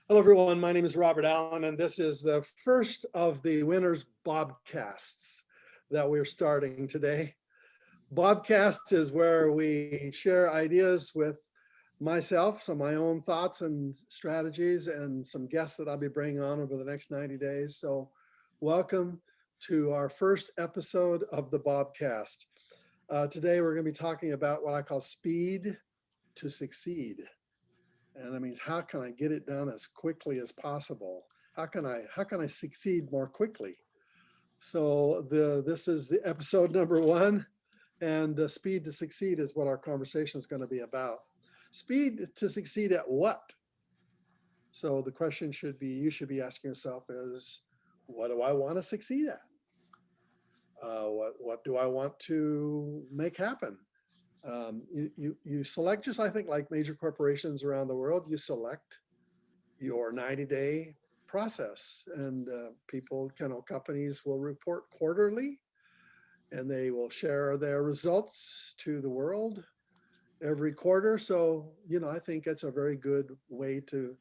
Hello, everyone. My name is Robert Allen, and this is the first of the Winners BOBcasts that we're starting today. BOBcast is where we share ideas with myself, some of my own thoughts and strategies, and some guests that I'll be bringing on over the next 90 days. So welcome to our first episode of the BOBcast. Today, we're going to be talking about what I call speed to succeed. And that means, how can I get it done as quickly as possible? How can I succeed more quickly? So this is the episode number one, and speed to succeed is what our conversation is going to be about. Speed to succeed at what? So the question you should be asking yourself is, what do I want to succeed at? What do I want to make happen? You select, just I think like major corporations around the world, you select your 90-day process, and companies will report quarterly, and they will share their results to the world every quarter. So, I think it's a very good way to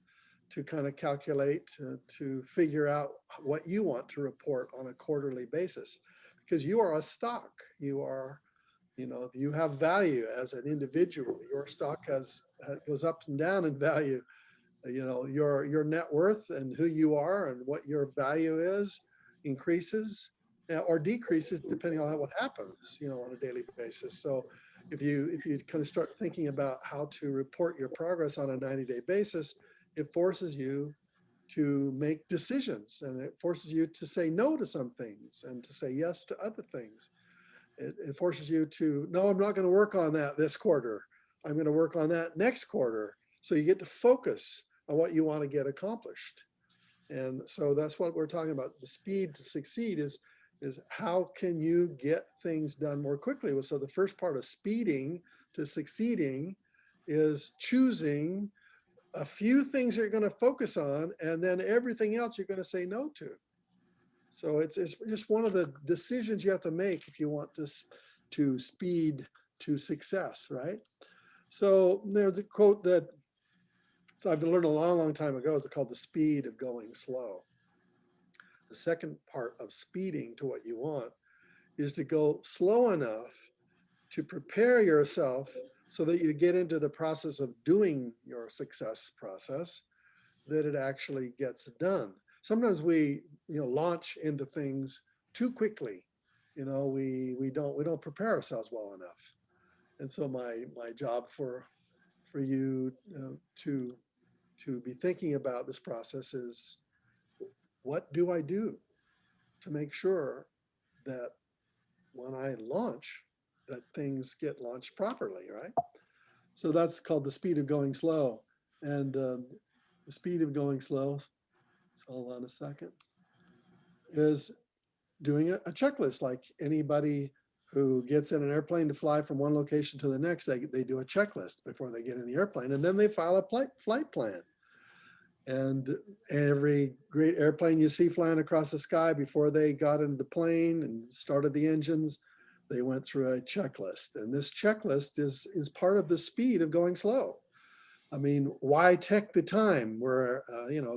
kind of calculate, to figure out what you want to report on a quarterly basis, because you are a stock. You have value as an individual. Your stock goes up and down in value. Your net worth and who you are and what your value is increases or decreases depending on what happens, on a daily basis. So if you kind of start thinking about how to report your progress on a 90-day basis, it forces you to make decisions, and it forces you to say no to some things and to say yes to other things. It forces you to, no, I'm not going to work on that this quarter. I'm going to work on that next quarter. So you get to focus on what you want to get accomplished. And so that's what we're talking about. The speed to succeed is how can you get things done more quickly? So the first part of speeding to succeeding is choosing a few things you're going to focus on, and then everything else you're going to say no to. So it's just one of the decisions you have to make if you want this to speed to success, right? So there's a quote that I've learned a long, long time ago. It's called the speed of going slow. The second part of speeding to what you want is to go slow enough to prepare yourself so that you get into the process of doing your success process, that it actually gets done. Sometimes we launch into things too quickly. We don't prepare ourselves well enough. And so my job for you to be thinking about this process is, what do I do to make sure that when I launch, that things get launched properly, right? So that's called the speed of going slow. And the speed of going slow, so hold on a second, is doing a checklist. Like anybody who gets in an airplane to fly from one location to the next, they do a checklist before they get in the airplane, and then they file a flight plan. And every great airplane you see flying across the sky, before they got into the plane and started the engines, they went through a checklist. And this checklist is part of the speed of going slow. I mean, why take the time where,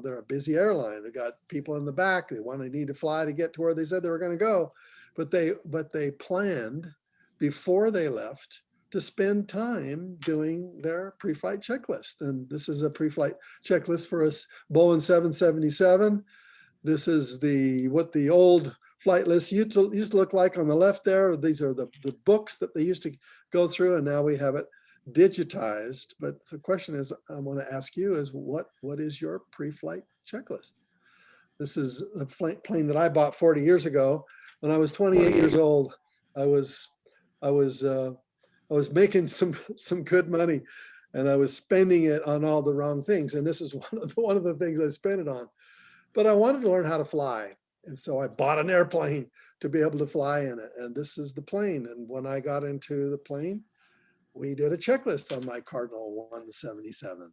they're a busy airline. They got people in the back. They need to fly to get to where they said they were going to go. But they planned before they left to spend time doing their pre-flight checklist. And this is a pre-flight checklist for a Boeing 777. This is what the old flight list used to look like on the left there. These are the books that they used to go through, and now we have it digitized. But the question is, I want to ask you is, what is your pre-flight checklist? This is a plane that I bought 40 years ago. When I was 28 years old, I was making some good money, and I was spending it on all the wrong things. And this is one of the things I spent it on. But I wanted to learn how to fly. And so I bought an airplane to be able to fly in it. And this is the plane. And when I got into the plane, we did a checklist on my Cardinal 177,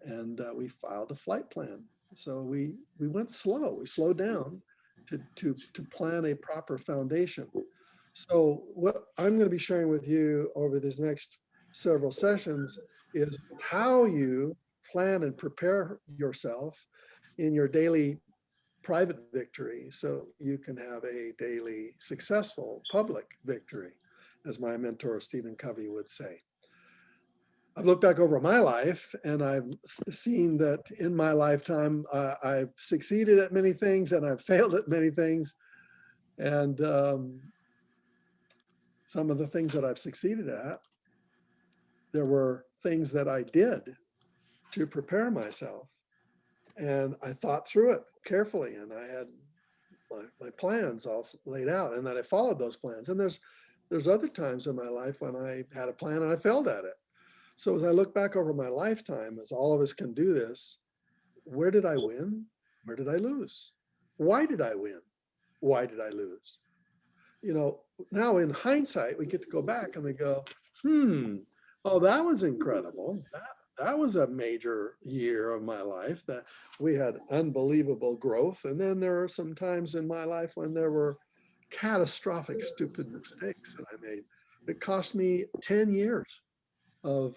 and we filed a flight plan. So we went slow. We slowed down to plan a proper foundation. So what I'm going to be sharing with you over these next several sessions is how you plan and prepare yourself in your daily private victory so you can have a daily successful public victory, as my mentor Stephen Covey would say. I've looked back over my life and I've seen that in my lifetime, I've succeeded at many things and I've failed at many things. And some of the things that I've succeeded at, there were things that I did to prepare myself. And I thought through it carefully, and I had my plans all laid out, and that I followed those plans. And there's other times in my life when I had a plan and I failed at it. So as I look back over my lifetime, as all of us can do this, where did I win? Where did I lose? Why did I win? Why did I lose? You know, now in hindsight, we get to go back and we go, oh, that was incredible. That was a major year of my life, that we had unbelievable growth. And then there are some times in my life when there were catastrophic, stupid mistakes that I made. It cost me 10 years of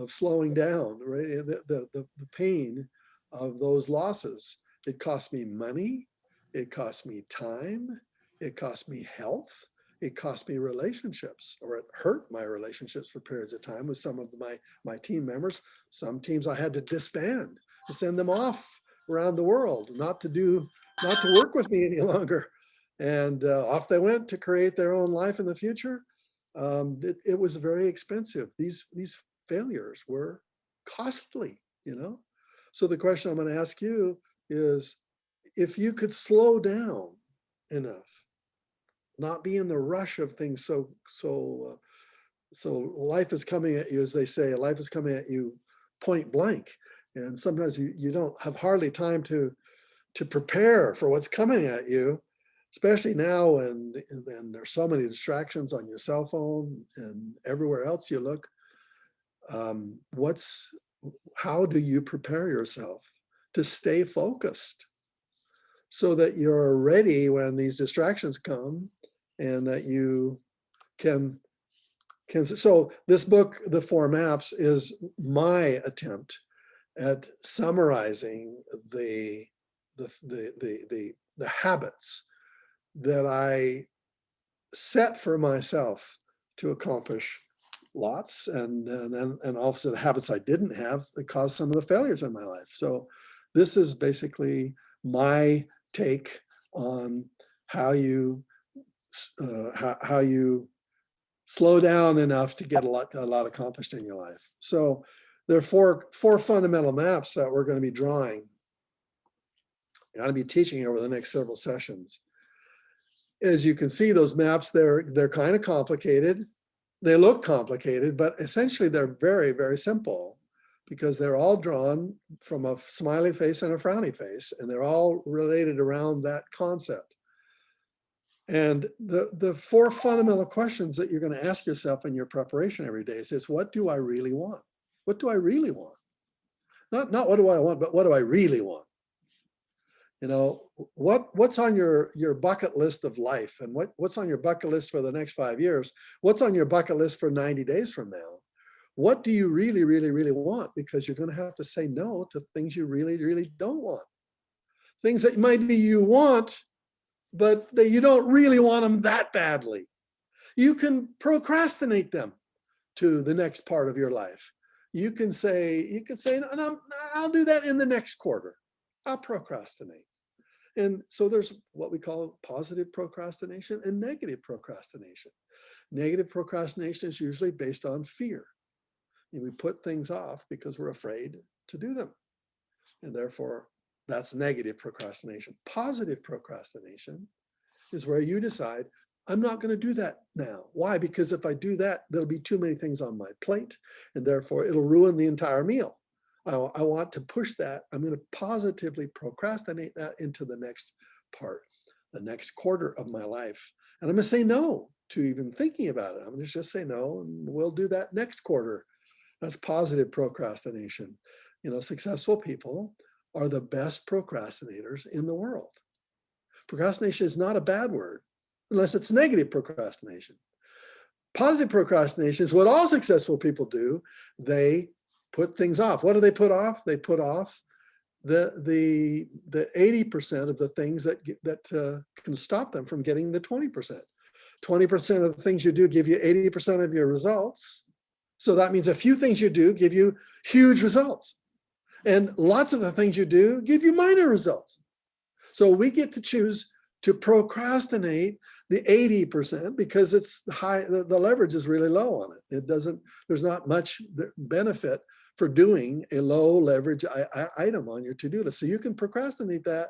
slowing down, right? The pain of those losses. It cost me money. It cost me time. It cost me health. It cost me relationships, or it hurt my relationships for periods of time with some of my team members. Some teams I had to disband, to send them off around the world, not to work with me any longer. And off they went to create their own life in the future. It was very expensive. These failures were costly, you know? So the question I'm going to ask you is, if you could slow down enough, not be in the rush of things. So life is coming at you, as they say, life is coming at you point blank. And sometimes you don't have hardly time to prepare for what's coming at you, especially now. And there's so many distractions on your cell phone and everywhere else you look. How do you prepare yourself to stay focused so that you're ready when these distractions come, and that you can. So this book, The 4 Maps, is my attempt at summarizing the habits that I set for myself to accomplish lots, and also the habits I didn't have that caused some of the failures in my life. So this is basically my take on how you slow down enough to get a lot accomplished in your life. So there are four fundamental maps that we're going to be drawing. I'm going to be teaching over the next several sessions. As you can see, those maps, they're kind of complicated. They look complicated, but essentially they're very, very simple, because they're all drawn from a smiley face and a frowny face, and they're all related around that concept. And the 4 fundamental questions that you're going to ask yourself in your preparation every day is, what do I really want? What do I really want? Not what do I want, but what do I really want? You know, what's on your bucket list of life, and what's on your bucket list for the next 5 years? What's on your bucket list for 90 days from now? What do you really, really, really want? Because you're going to have to say no to things you really, really don't want. Things that maybe you want, but that you don't really want them that badly. You can procrastinate them to the next part of your life. You can say, no, I'll do that in the next quarter. I'll procrastinate. And so there's what we call positive procrastination and negative procrastination. Negative procrastination is usually based on fear. And we put things off because we're afraid to do them. And therefore, that's negative procrastination. Positive procrastination is where you decide, I'm not going to do that now. Why? Because if I do that, there'll be too many things on my plate, and therefore it'll ruin the entire meal. I want to push that. I'm going to positively procrastinate that into the next part, the next quarter of my life. And I'm going to say no to even thinking about it. I'm going to just say no, and we'll do that next quarter. That's positive procrastination. You know, successful people are the best procrastinators in the world. Procrastination is not a bad word, unless it's negative procrastination. Positive procrastination is what all successful people do. They put things off. What do they put off? They put off the 80% of the things that can stop them from getting the 20%. 20% of the things you do give you 80% of your results. So that means a few things you do give you huge results. And lots of the things you do give you minor results. So we get to choose to procrastinate the 80% because it's high, the leverage is really low on it. There's not much benefit for doing a low leverage item on your to-do list. So you can procrastinate that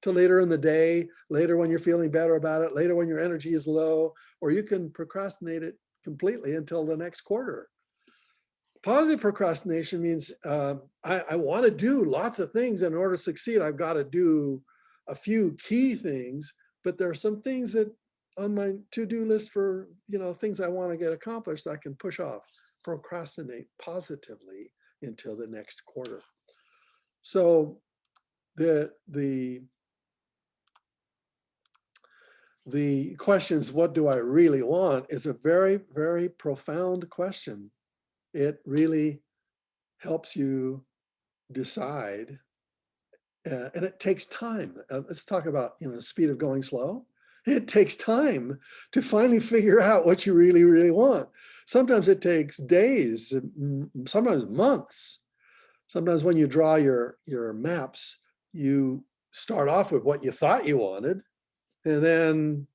to later in the day, later when you're feeling better about it, later when your energy is low, or you can procrastinate it completely until the next quarter. Positive procrastination means I want to do lots of things. In order to succeed, I've got to do a few key things, but there are some things that on my to-do list for, things I want to get accomplished, I can push off, procrastinate positively until the next quarter. So the questions, what do I really want, is a very, very profound question. It really helps you decide, and it takes time. Let's talk about, the speed of going slow. It takes time to finally figure out what you really, really want. Sometimes it takes days, sometimes months. Sometimes when you draw your maps, you start off with what you thought you wanted, and then,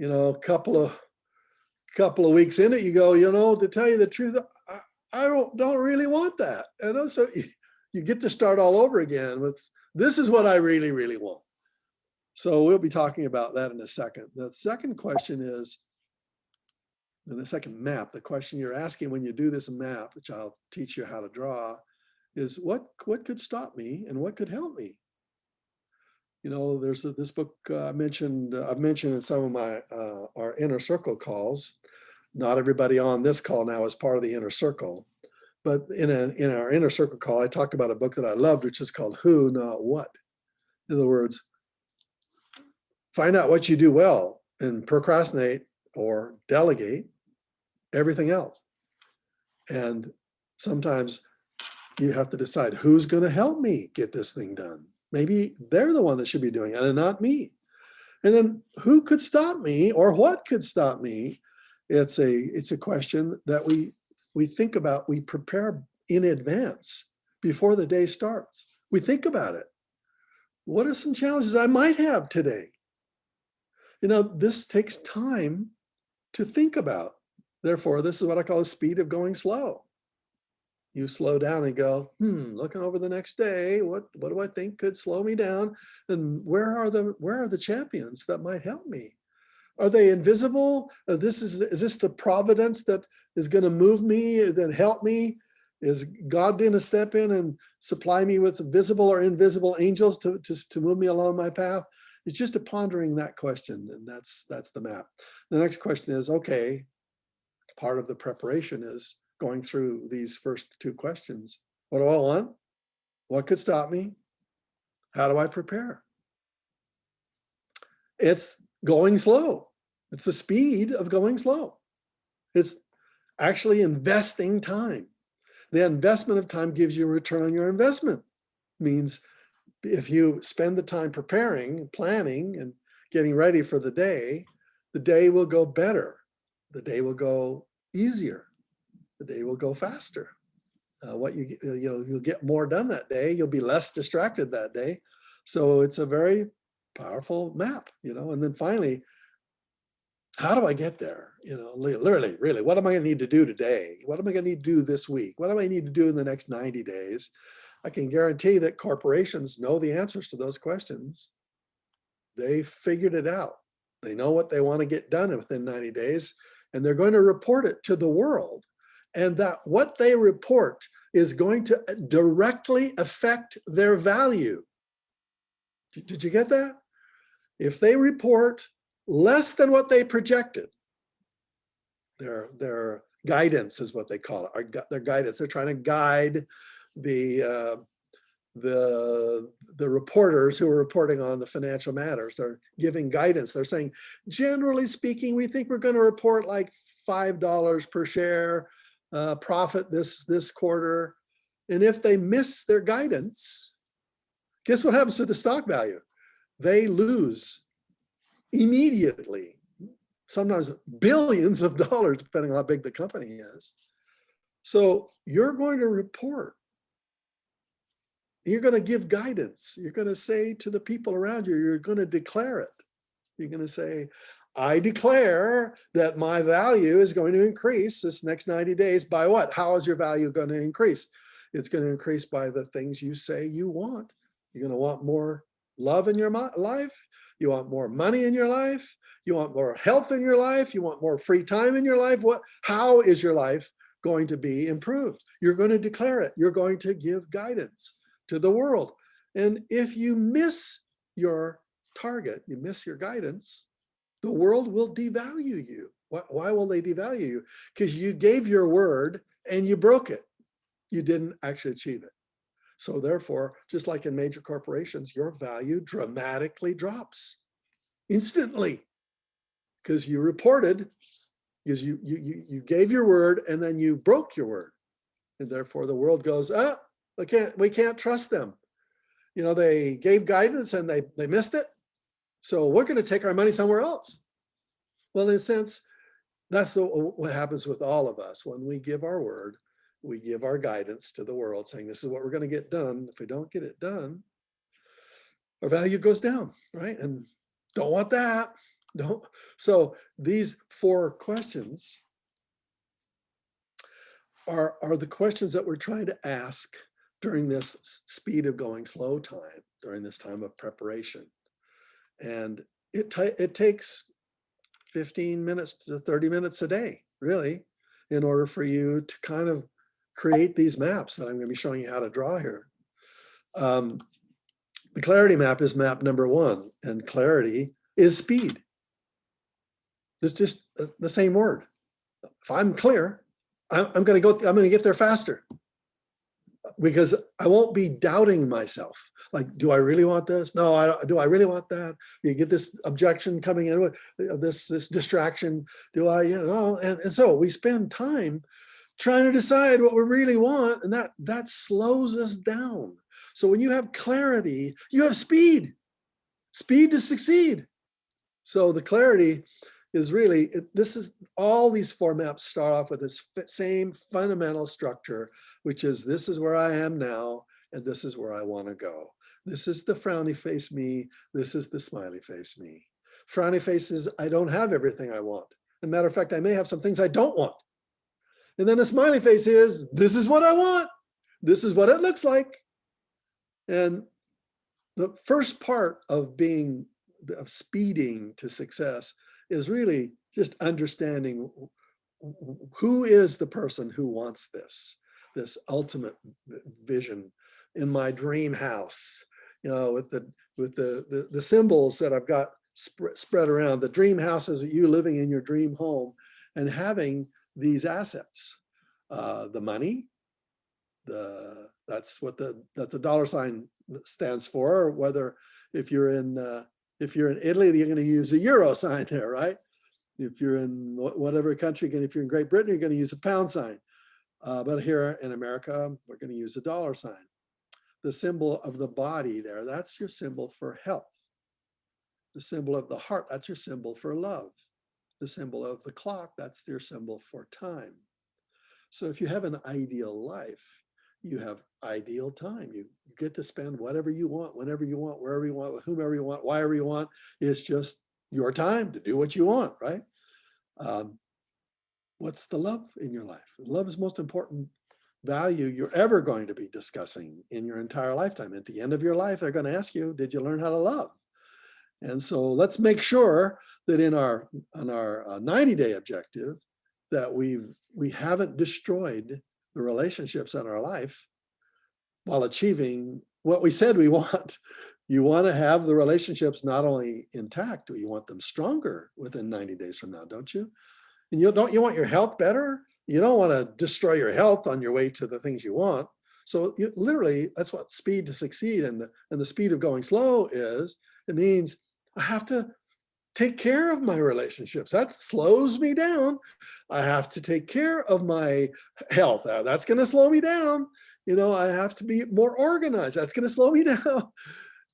a couple of weeks in it, you go, to tell you the truth, I don't really want that. So you get to start all over again with, this is what I really, really want. So we'll be talking about that in a second. The second question is, in the second map, the question you're asking when you do this map, which I'll teach you how to draw, is what could stop me and what could help me? There's this book I've mentioned in some of my our inner circle calls. Not everybody on this call now is part of the inner circle, but in our inner circle call, I talked about a book that I loved, which is called Who, Not What. In other words, find out what you do well and procrastinate or delegate everything else. And sometimes you have to decide who's going to help me get this thing done. Maybe they're the one that should be doing it and not me. And then who could stop me or what could stop me? It's a question that we think about, we prepare in advance before the day starts. We think about it. What are some challenges I might have today? This takes time to think about. Therefore, this is what I call the speed of going slow. You slow down and go, looking over the next day, what do I think could slow me down? And where are the champions that might help me? Are they invisible? Is this the providence that is going to move me and help me? Is God going to step in and supply me with visible or invisible angels to move me along my path? It's just a pondering that question, and that's the map. The next question is, okay, part of the preparation is going through these first two questions. What do I want? What could stop me? How do I prepare? It's going slow. It's the speed of going slow. It's actually investing time. The investment of time gives you a return on your investment. Means if you spend the time preparing, planning, and getting ready for the day will go better. The day will go easier. The day will go faster. You'll get more done that day. You'll be less distracted that day. So it's a very powerful map, and then finally, how do I get there? Literally, really, what am I going to need to do today? What am I going to need to do this week? What do I need to do in the next 90 days? I can guarantee that corporations know the answers to those questions. They figured it out. They know what they want to get done within 90 days, and they're going to report it to the world. And that what they report is going to directly affect their value. Did you get that? If they report less than what they projected, their guidance is what they call it. Their guidance. They're trying to guide the reporters who are reporting on the financial matters. They're giving guidance. They're saying, generally speaking, we think we're going to report like $5 per share profit this quarter. And if they miss their guidance, guess what happens to the stock value? They lose immediately, sometimes billions of dollars, depending on how big the company is. So you're going to report. You're going to give guidance. You're going to say to the people around you, you're going to declare it. You're going to say, I declare that my value is going to increase this next 90 days by what? How is your value going to increase? It's going to increase by the things you say you want. You're going to want more love in your life. You want more money in your life. You want more health in your life. You want more free time in your life. How is your life going to be improved? You're going to declare it. You're going to give guidance to the world. And if you miss your target, you miss your guidance, the world will devalue you. Why will they devalue you? Because you gave your word and you broke it. You didn't actually achieve it. So therefore, just like in major corporations, your value dramatically drops instantly because you reported, because you gave your word and then you broke your word. And therefore the world goes, we can't trust them. You know, they gave guidance and they missed it. So we're going to take our money somewhere else. Well, in a sense, that's what happens with all of us. When we give our word, we give our guidance to the world saying, this is what we're going to get done. If we don't get it done, our value goes down, right? And don't want that. Don't. So these 4 questions are the questions that we're trying to ask during this speed of going slow time, during this time of preparation. And it takes 15 minutes to 30 minutes a day, really, in order for you to kind of create these maps that I'm going to be showing you how to draw here. The clarity map is map number 1, and clarity is speed. It's just the same word. If I'm clear, I'm going to get there faster because I won't be doubting myself. Like, do I really want this? No, do I really want that? You get this objection coming in with this distraction. Do I, and so we spend time trying to decide what we really want, and that slows us down. So when you have clarity, you have speed to succeed. So the clarity is really, all these 4 maps start off with this same fundamental structure, which is, this is where I am now, and this is where I want to go. This is the frowny face me. This is the smiley face me. Frowny face is, I don't have everything I want. As a matter of fact, I may have some things I don't want. And then a smiley face is, this is what I want. This is what it looks like. And the first part of speeding to success is really just understanding who is the person who wants this ultimate vision in my dream house, with the symbols that I've got spread around. The dream house is you living in your dream home and having these assets, the money, that's what the dollar sign stands for. Whether if you're in Italy, you're going to use a euro sign there, right? If you're in whatever country, if you're in Great Britain, you're going to use a pound sign. But here in America, we're going to use a dollar sign. The symbol of the body there, that's your symbol for health. The symbol of the heart, that's your symbol for love. The symbol of the clock, that's your symbol for time. So if you have an ideal life, you have ideal time. You get to spend whatever you want, whenever you want, wherever you want, with whomever you want, wherever you want. It's just your time to do what you want, right? What's the love in your life? Love is the most important value you're ever going to be discussing in your entire lifetime. At the end of your life, they're going to ask you, did you learn how to love? And so let's make sure that on our 90-day objective that we haven't destroyed the relationships in our life while achieving what we said we want. You want to have the relationships not only intact, but you want them stronger within 90 days from now, don't you? And you want your health better? You don't want to destroy your health on your way to the things you want. So literally, that's what speed to succeed and the speed of going slow is. It means I have to take care of my relationships. That slows me down. I have to take care of my health. That's going to slow me down. I have to be more organized. That's going to slow me down.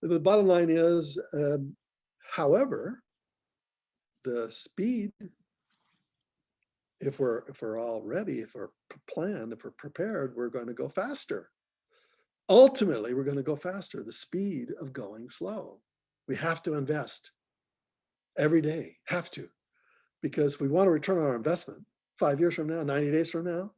The bottom line is, however, the speed, if we're all ready, if we're planned, if we're prepared, we're going to go faster. Ultimately, we're going to go faster. The speed of going slow. We have to invest every day. Have to, because we want to return on our investment 5 years from now, 90 days from now.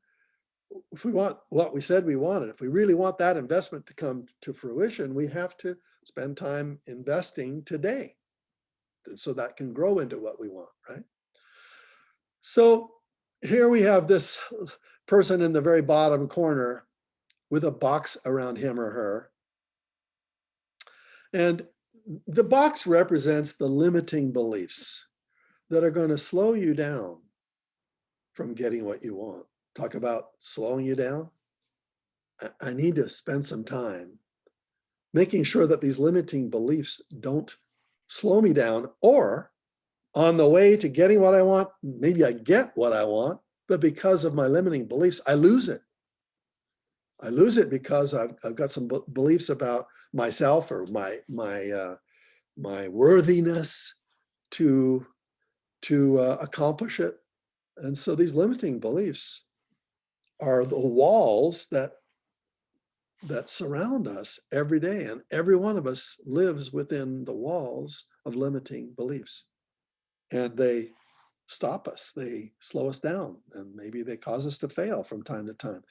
If we want what we said we wanted, if we really want that investment to come to fruition, we have to spend time investing today so that can grow into what we want, right? So here we have this person in the very bottom corner with a box around him or her. And the box represents the limiting beliefs that are going to slow you down from getting what you want. Talk about slowing you down. I need to spend some time making sure that these limiting beliefs don't slow me down, or on the way to getting what I want, maybe I get what I want, but because of my limiting beliefs, I lose it. I lose it because I've got some beliefs about myself or my worthiness to accomplish it. And so these limiting beliefs are the walls that surround us every day. And every one of us lives within the walls of limiting beliefs. And they stop us, they slow us down, and maybe they cause us to fail from time to time.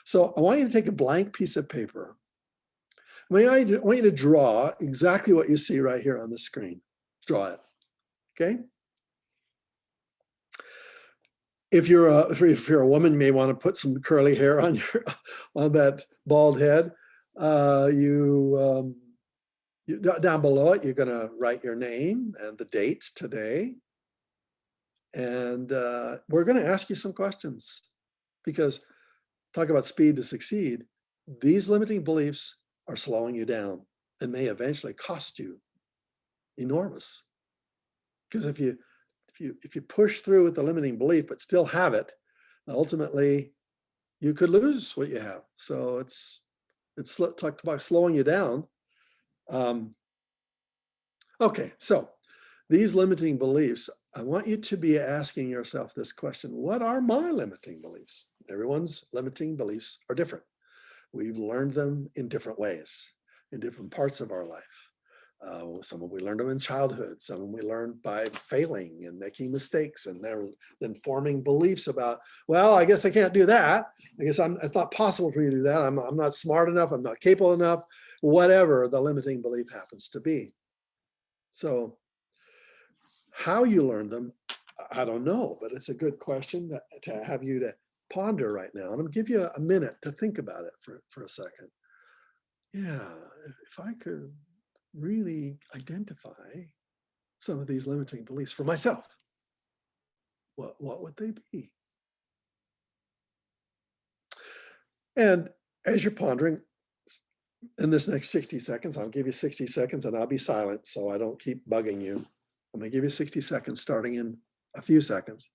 So I want you to take a blank piece of paper. I want you to draw exactly what you see right here on the screen. Draw it, okay? If you're a woman, you may want to put some curly hair on that bald head. Down below it, you're going to write your name and the date today. And we're going to ask you some questions, because talk about speed to succeed. These limiting beliefs are slowing you down and may eventually cost you enormous. Because if you push through with the limiting belief but still have it, ultimately you could lose what you have. So it's talked about slowing you down. Okay, so these limiting beliefs, I want you to be asking yourself this question: what are my limiting beliefs? Everyone's limiting beliefs are different. We've learned them in different ways, in different parts of our life. Some of we learned them in childhood. Some of we learned by failing and making mistakes, and then forming beliefs about, well, I guess I can't do that. I guess it's not possible for me to do that. I'm not smart enough. I'm not capable enough. Whatever the limiting belief happens to be. So how you learn them, I don't know, but it's a good question to have you to ponder right now. And I'm going to give you a minute to think about it for a second. Yeah, if I could really identify some of these limiting beliefs for myself, what would they be? And as you're pondering, in this next 60 seconds, I'll give you 60 seconds and I'll be silent so I don't keep bugging you. I'm going to give you 60 seconds starting in a few seconds.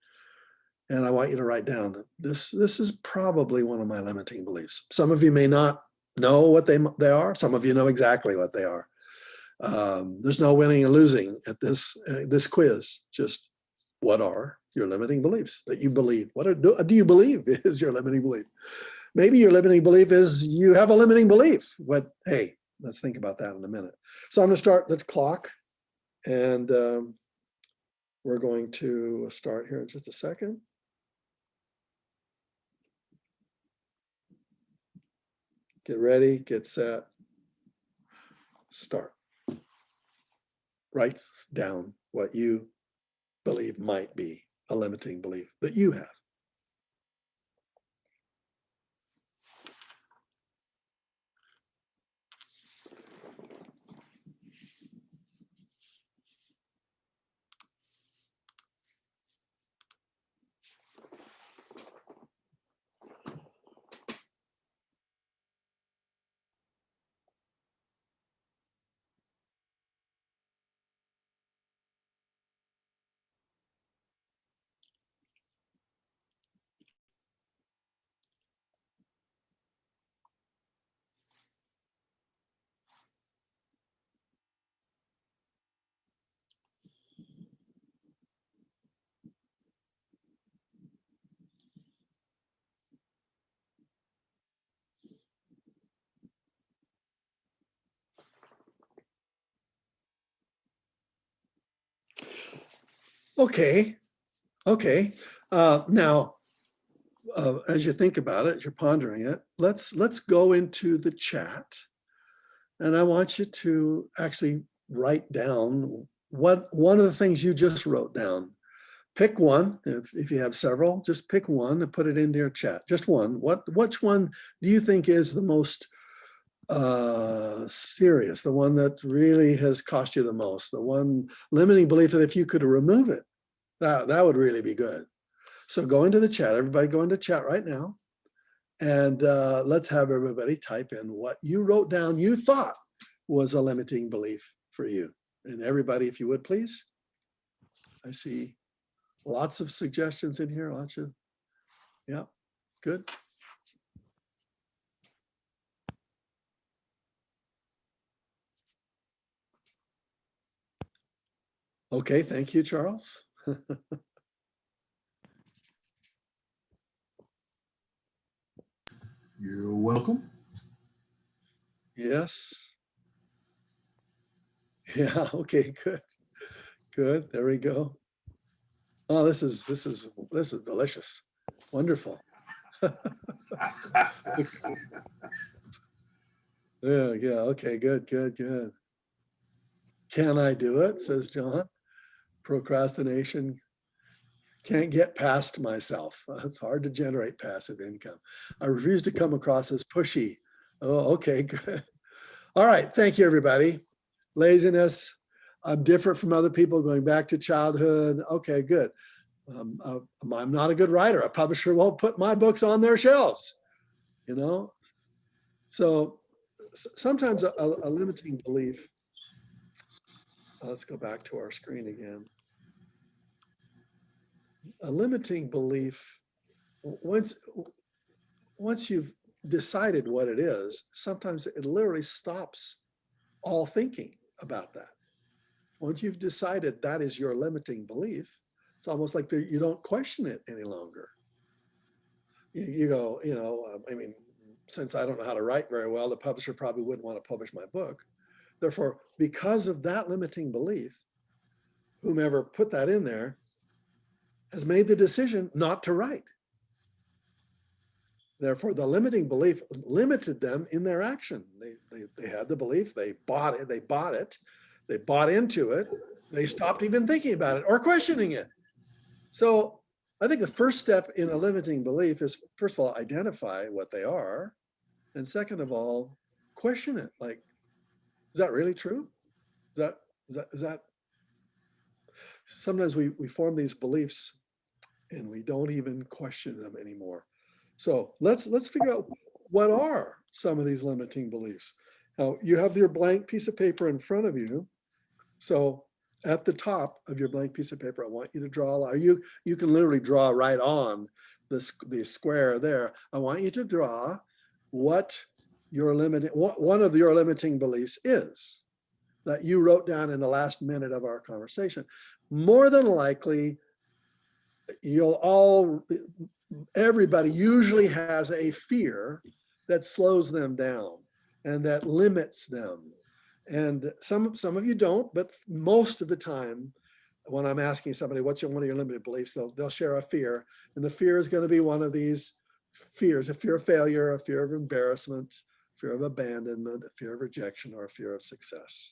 And I want you to write down that this is probably one of my limiting beliefs. Some of you may not know what they are. Some of you know exactly what they are. There's no winning and losing at this quiz. Just what are your limiting beliefs that you believe? What do you believe is your limiting belief? Maybe your limiting belief is you have a limiting belief. But hey, let's think about that in a minute. So I'm going to start the clock, and we're going to start here in just a second. Get ready, get set, start. Write down what you believe might be a limiting belief that you have. Okay. Okay. Now, as you think about it, as you're pondering it, let's go into the chat, and I want you to actually write down what one of the things you just wrote down. Pick one. If you have several, just pick one and put it into your chat. Just one. Which one do you think is the most serious, the one that really has cost you the most, the one limiting belief that if you could remove it, that would really be good. So go into the chat. Everybody go into chat right now. And let's have everybody type in what you wrote down you thought was a limiting belief for you. And everybody, if you would, please. I see lots of suggestions in here. Lots of, yeah, good. Okay, thank you, Charles. You're welcome. Yes. Yeah, okay, good. Good. There we go. Oh, this is delicious. Wonderful. Yeah, okay, good. Can I do it? Says John. Procrastination. Can't get past myself. It's hard to generate passive income. I refuse to come across as pushy. Oh, okay, good. All right, thank you, everybody. Laziness. I'm different from other people, going back to childhood. Okay, good. I'm not a good writer. A publisher won't put my books on their shelves, you know? So sometimes a limiting belief, let's go back to our screen again. A limiting belief, once you've decided what it is, sometimes it literally stops all thinking about that. Once you've decided that is your limiting belief, it's almost like you don't question it any longer. You go, I mean, since I don't know how to write very well, the publisher probably wouldn't want to publish my book. Therefore, because of that limiting belief, whomever put that in there has made the decision not to write. Therefore, the limiting belief limited them in their action. They had the belief, they bought it, they bought into it, they stopped even thinking about it or questioning it. So I think the first step in a limiting belief is, first of all, identify what they are. And second of all, question it. Like, is that really true? Is that sometimes we form these beliefs and we don't even question them anymore. So let's figure out what are some of these limiting beliefs. Now, you have your blank piece of paper in front of you. So at the top of your blank piece of paper, I want you to draw a line. You can literally draw right on the square there. I want you to draw what one of your limiting beliefs is that you wrote down in the last minute of our conversation. More than likely, everybody usually has a fear that slows them down and that limits them. And some of you don't, but most of the time, when I'm asking somebody, what's one of your limited beliefs, they'll share a fear. And the fear is going to be one of these fears: a fear of failure, a fear of embarrassment, fear of abandonment, a fear of rejection, or a fear of success.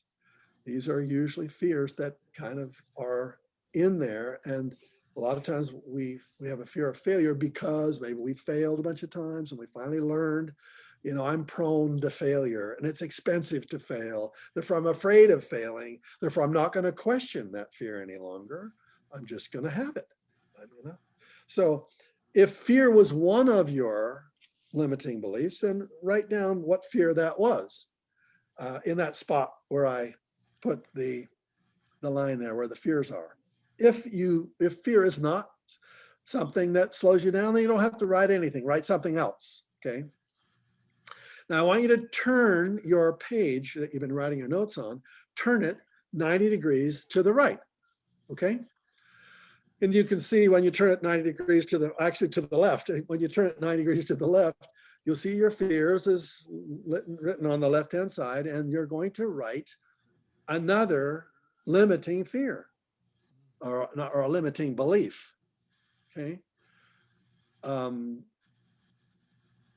These are usually fears that kind of are in there. And a lot of times we have a fear of failure because maybe we failed a bunch of times and we finally learned, I'm prone to failure and it's expensive to fail. Therefore, I'm afraid of failing. Therefore, I'm not going to question that fear any longer. I'm just going to have it. So if fear was one of your limiting beliefs, then write down what fear that was in that spot where I put the line there where the fears are. If fear is not something that slows you down, then you don't have to write anything. Write something else, okay? Now, I want you to turn your page that you've been writing your notes on, turn it 90 degrees to the right, okay? And you can see when you turn it 90 degrees to the left, when you turn it 90 degrees to the left, you'll see your fears is written on the left-hand side, and you're going to write another limiting fear. or a limiting belief. Okay.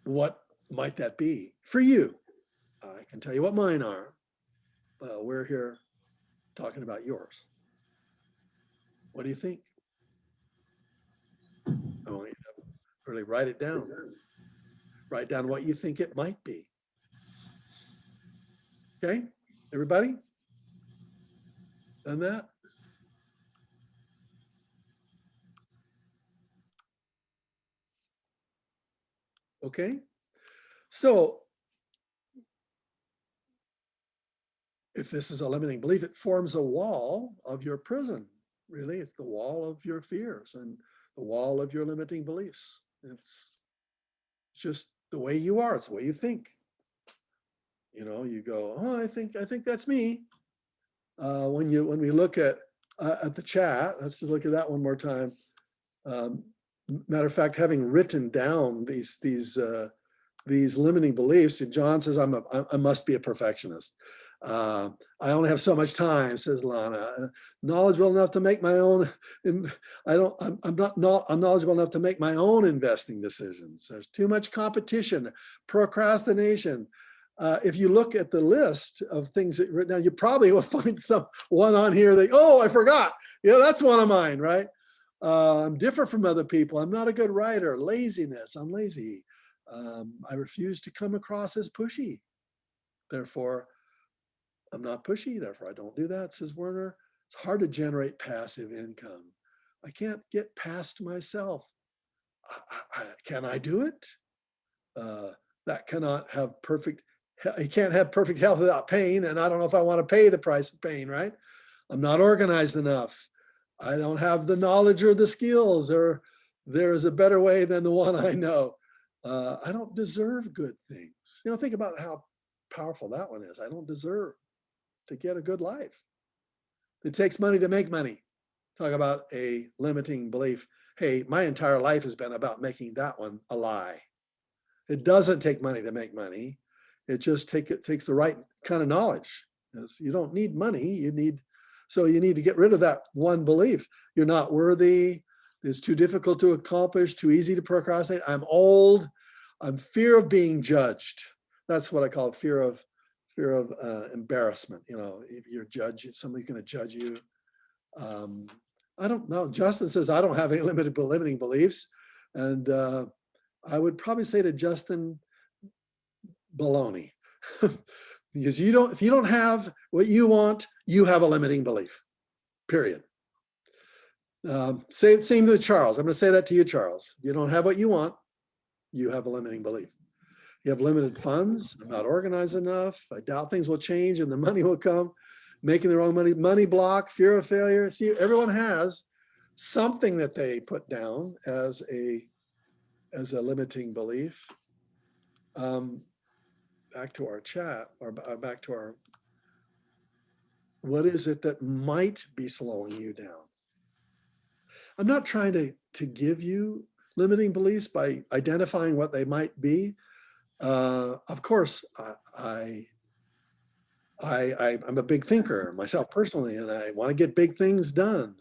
What might that be for you? I can tell you what mine are. We're here talking about yours. What do you think? I want you to really write it down. Write down what you think it might be. Okay, everybody? Done that? Okay, so if this is a limiting belief, it forms a wall of your prison. Really, it's the wall of your fears and the wall of your limiting beliefs. It's just the way you are. It's the way you think. You know, you go, oh, I think that's me. When we look at the chat, let's just look at that one more time. Matter of fact, having written down these limiting beliefs, John says I must be a perfectionist. I only have so much time, says Lana. Knowledgeable enough to make my own. I'm not knowledgeable enough to make my own investing decisions. There's too much competition, procrastination. If you look at the list of things that written down, you probably will find one on here that, oh, I forgot. Yeah, that's one of mine, right? I'm different from other people. I'm not a good writer. Laziness. I'm lazy. I refuse to come across as pushy. Therefore, I'm not pushy. Therefore, I don't do that, says Werner. It's hard to generate passive income. I can't get past myself. Can I do it? That cannot have perfect. You can't have perfect health without pain. And I don't know if I want to pay the price of pain, right? I'm not organized enough. I don't have the knowledge or the skills, or there is a better way than the one I know. I don't deserve good things. You know, think about how powerful that one is. I don't deserve to get a good life. It takes money to make money. Talk about a limiting belief. Hey, my entire life has been about making that one a lie. It doesn't take money to make money. It just takes the right kind of knowledge. You don't need money. So you need to get rid of that one belief. You're not worthy. It's too difficult to accomplish, too easy to procrastinate. I'm old. I'm fear of being judged. That's what I call it, fear of embarrassment. You know, if you're judged, somebody's going to judge you. I don't know. Justin says, I don't have any limiting beliefs. And I would probably say to Justin, baloney. Because if you don't have what you want, you have a limiting belief, period. Say it same to Charles. I'm going to say that to you, Charles. You don't have what you want, you have a limiting belief. You have limited funds. I'm not organized enough. I doubt things will change and the money will come. Making the wrong money block, fear of failure. See, everyone has something that they put down as a limiting belief. Back to our chat, or back to our, what is it that might be slowing you down? I'm not trying to give you limiting beliefs by identifying what they might be. Of course, I'm a big thinker myself personally, and I want to get big things done.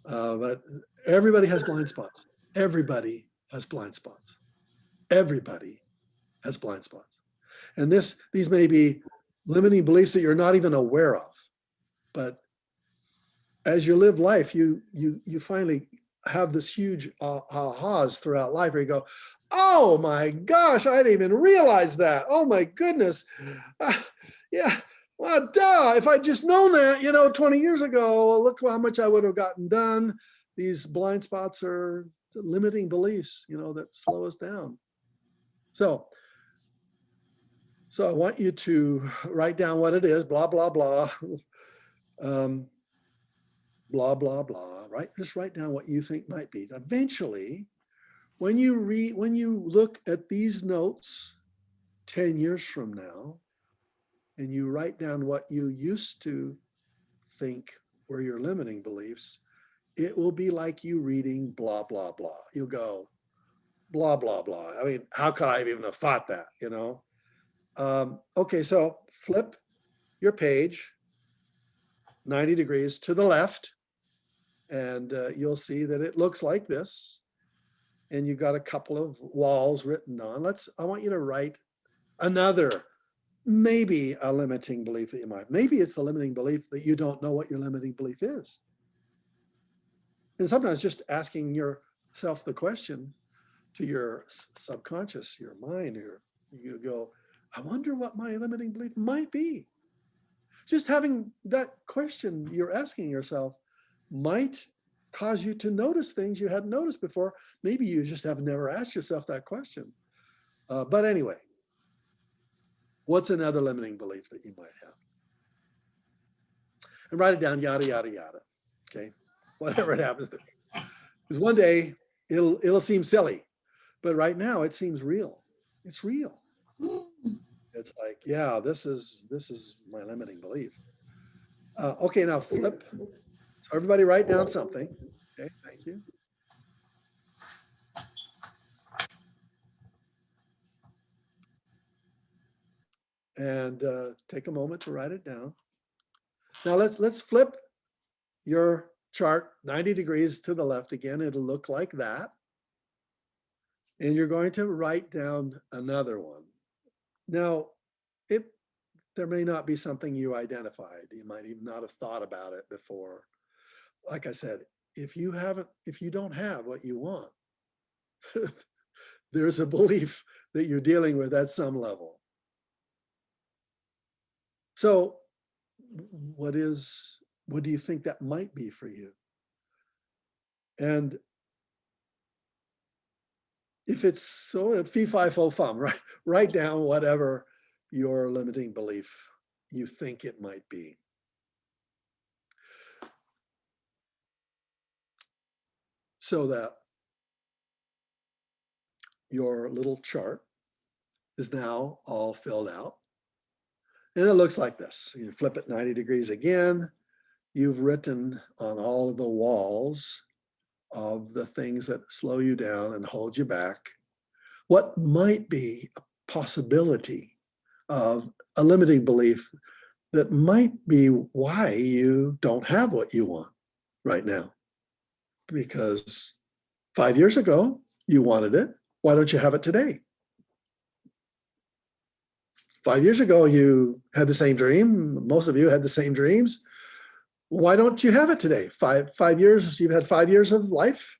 But everybody has blind spots. Everybody has blind spots. Everybody has blind spots. And these may be limiting beliefs that you're not even aware of. But as you live life, you finally have this huge ahas throughout life where you go, oh my gosh, I didn't even realize that. Oh my goodness. Yeah, well, duh, if I'd just known that, 20 years ago, look how much I would have gotten done. These blind spots are limiting beliefs, that slow us down. So I want you to write down what it is, blah, blah, blah, blah, blah, blah, right? Just write down what you think might be. Eventually, when you look at these notes 10 years from now, and you write down what you used to think were your limiting beliefs, it will be like you reading blah, blah, blah. You'll go, blah, blah, blah. I mean, how could I even have thought that, Okay, so flip your page 90 degrees to the left. And you'll see that it looks like this. And you've got a couple of walls written on. I want you to write another, maybe a limiting belief that you might. Maybe it's the limiting belief that you don't know what your limiting belief is. And sometimes just asking yourself the question to your subconscious, your mind, you go, I wonder what my limiting belief might be. Just having that question you're asking yourself might cause you to notice things you hadn't noticed before. Maybe you just have never asked yourself that question. But anyway, what's another limiting belief that you might have? And write it down, yada, yada, yada. Okay, whatever it happens to be. Because one day it'll seem silly, but right now it seems real. It's real. It's like, yeah, this is my limiting belief. Okay, now flip. So everybody write down something. Okay, thank you. And take a moment to write it down. Now let's flip your chart 90 degrees to the left again. It'll look like that. And you're going to write down another one. Now, there may not be something you identified. You might even not have thought about it before. Like I said, if you don't have what you want, there's a belief that you're dealing with at some level. So what do you think that might be for you? And if it's so fee, fi, fo, fum, right? Write down whatever your limiting belief you think it might be. So that your little chart is now all filled out. And it looks like this. You flip it 90 degrees again. You've written on all of the walls of the things that slow you down and hold you back what might be a possibility of a limiting belief that might be why you don't have what you want right now. Because 5 years ago, you wanted it. Why don't you have it today? 5 years ago, you had the same dream. Most of you had the same dreams. Why don't you have it today? Five years, you've had 5 years of life.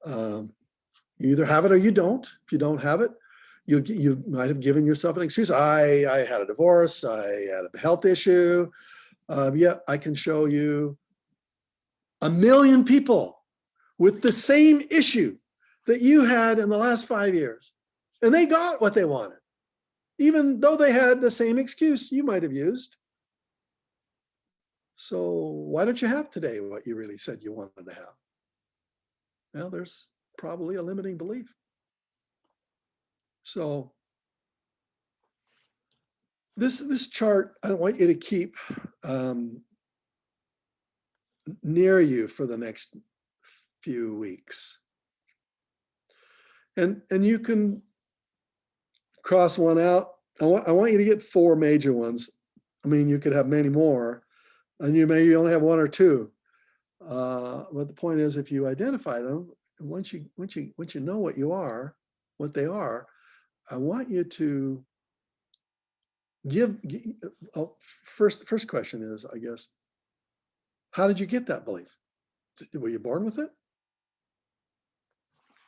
You either have it or you don't. If you don't have it, you might have given yourself an excuse. I had a divorce. I had a health issue. Yeah, I can show you 1 million people with the same issue that you had in the last 5 years. And they got what they wanted, even though they had the same excuse you might have used. So why don't you have today what you really said you wanted to have? Well, there's probably a limiting belief. So this chart, I want you to keep near you for the next few weeks. And you can cross one out. I want you to get 4 major ones. I mean, you could have many more, and you may only have 1 or 2. But the point is, if you identify them, once you know what they are, I want you to first question is, I guess, how did you get that belief? Were you born with it?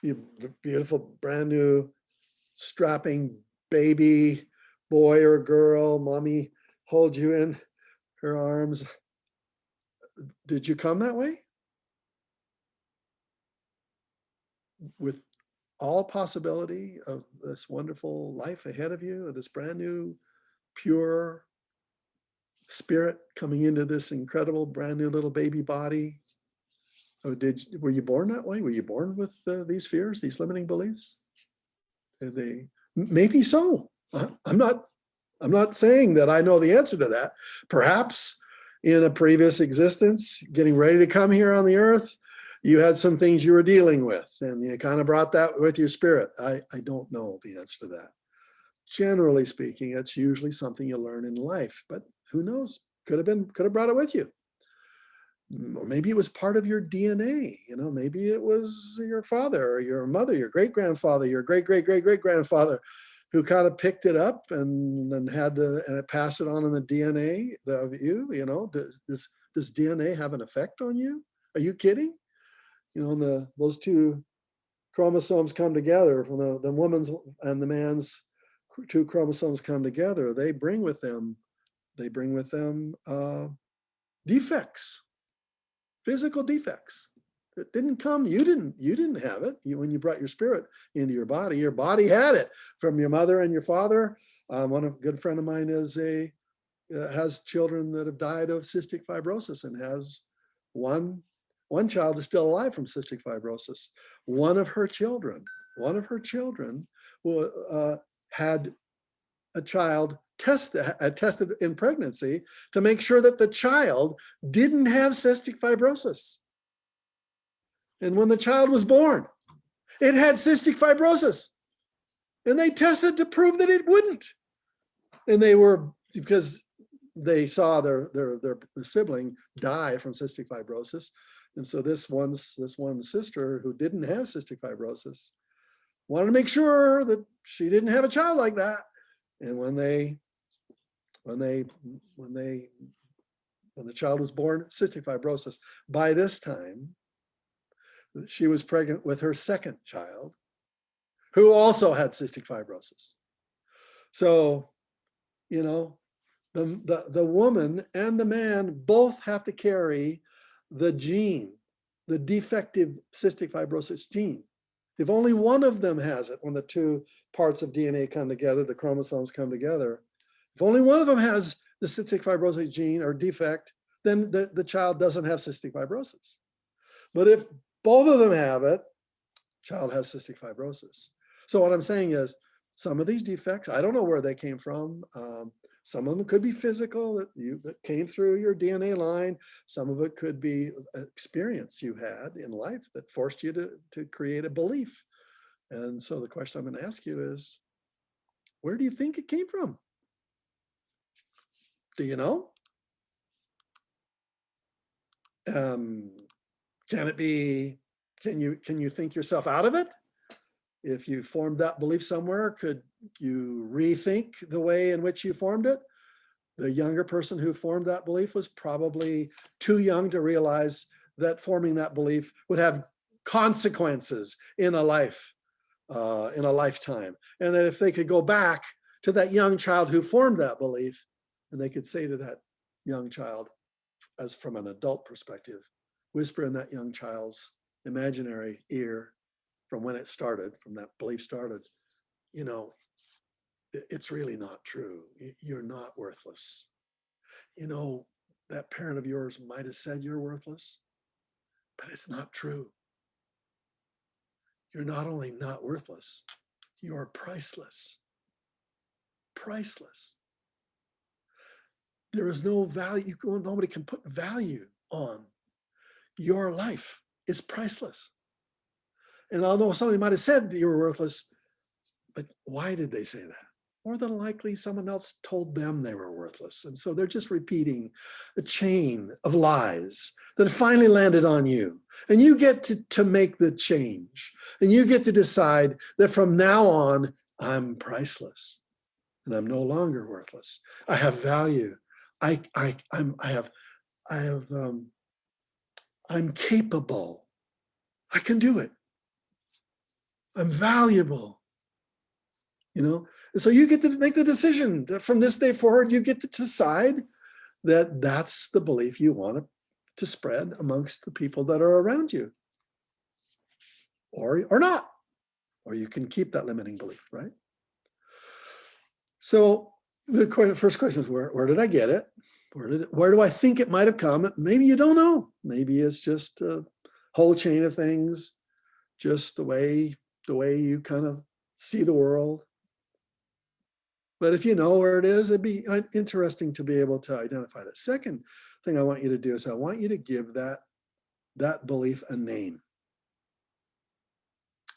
You beautiful, brand new, strapping baby, boy or girl, mommy hold you in her arms. Did you come that way? With all possibility of this wonderful life ahead of you, of this brand new, pure spirit coming into this incredible, brand new little baby body? Or were you born that way? Were you born with these fears, these limiting beliefs? Maybe so. I'm not saying that I know the answer to that. Perhaps in a previous existence, getting ready to come here on the earth, you had some things you were dealing with, and you kind of brought that with your spirit. I don't know the answer to that. Generally speaking, it's usually something you learn in life, but who knows? Could have brought it with you. Or maybe it was part of your DNA. Maybe it was your father or your mother, your great-grandfather, your great-great-great-great-grandfather who kind of picked it up and it passed it on in the DNA of you. Does DNA have an effect on you? Are you kidding? Those two chromosomes come together, from the woman's and the man's two chromosomes come together, they bring with them defects, physical defects. It didn't come, you didn't have it. When you brought your spirit into your body had it from your mother and your father. A good friend of mine has children that have died of cystic fibrosis, and has one child is still alive from cystic fibrosis. One of her children had a child tested in pregnancy to make sure that the child didn't have cystic fibrosis. And when the child was born, it had cystic fibrosis. And they tested to prove that it wouldn't. And because they saw their sibling die from cystic fibrosis. And so this one sister who didn't have cystic fibrosis wanted to make sure that she didn't have a child like that. And when the child was born, cystic fibrosis. By this time, she was pregnant with her second child, who also had cystic fibrosis. So, the woman and the man both have to carry the gene, the defective cystic fibrosis gene. If only one of them has it, when the two parts of DNA come together, the chromosomes come together, if only one of them has the cystic fibrosis gene or defect, then the child doesn't have cystic fibrosis. But if both of them have it, child has cystic fibrosis. So what I'm saying is, some of these defects, I don't know where they came from. Some of them could be physical, that came through your DNA line. Some of it could be experience you had in life that forced you to create a belief. And so the question I'm going to ask you is, where do you think it came from? Do you know? Can you think yourself out of it? If you formed that belief somewhere, could you rethink the way in which you formed it? The younger person who formed that belief was probably too young to realize that forming that belief would have consequences in a lifetime. And that if they could go back to that young child who formed that belief, and they could say to that young child, as from an adult perspective, whisper in that young child's imaginary ear, from when it started, from that belief started, it's really not true. You're not worthless. That parent of yours might have said you're worthless, but it's not true. You're not only not worthless, you're priceless. Priceless. There is no value. Nobody can put value on your life. It's priceless. And although somebody might have said that you were worthless, but why did they say that? More than likely, someone else told them they were worthless. And so they're just repeating a chain of lies that finally landed on you. And you get to make the change. And you get to decide that from now on, I'm priceless. And I'm no longer worthless. I have value. I'm capable. I can do it. I'm valuable, And so you get to make the decision that from this day forward, you get to decide that that's the belief you want to spread amongst the people that are around you, or not, or you can keep that limiting belief, right? So the first question is, where did I get it? Where do I think it might have come? Maybe you don't know. Maybe it's just a whole chain of things, just the way you kind of see the world. But if you know where it is, it'd be interesting to be able to identify that. Second thing I want you to do is I want you to give that belief a name.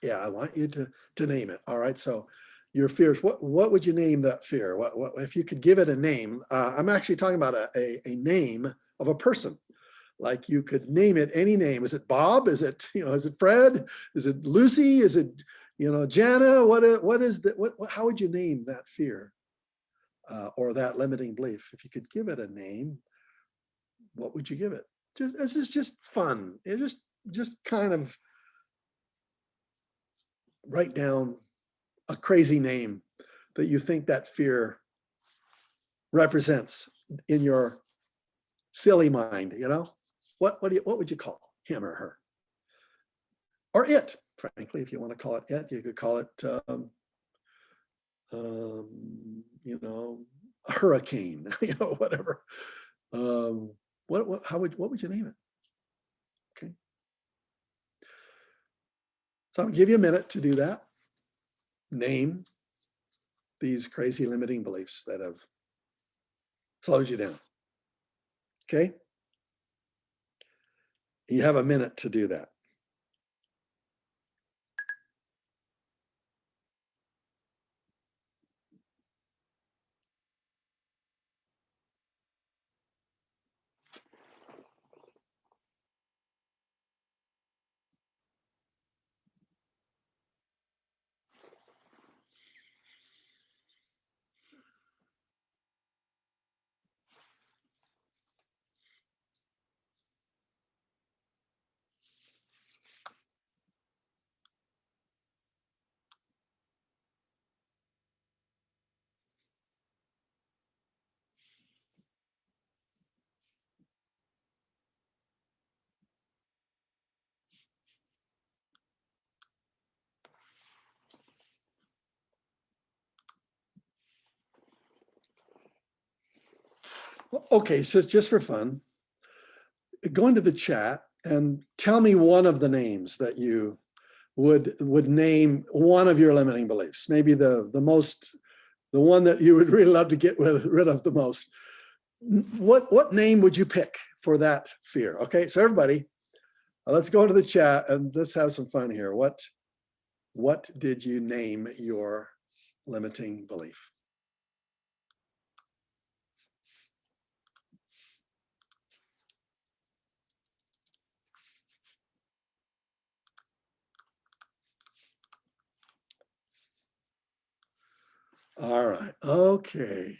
Yeah, I want you to name it. All right, so your fears, what would you name that fear? What if you could give it a name? I'm actually talking about a name of a person. Like you could name it any name. Is it Bob? Is it, is it Fred? Is it Lucy? Is it, Jana? How would you name that fear or that limiting belief? If you could give it a name, what would you give it? It's just fun. It just kind of write down a crazy name that you think that fear represents in your silly mind, What would you call him or her? Or it, frankly, if you want to call it it, you could call it, a hurricane, whatever. What would you name it? Okay. So I'll give you a minute to do that. Name these crazy limiting beliefs that have slowed you down. Okay? You have a minute to do that. Okay, so just for fun, go into the chat and tell me one of the names that you would name one of your limiting beliefs. Maybe the one that you would really love to get rid of the most. What name would you pick for that fear? Okay, so everybody, let's go into the chat and let's have some fun here. What did you name your limiting belief? All right. Okay.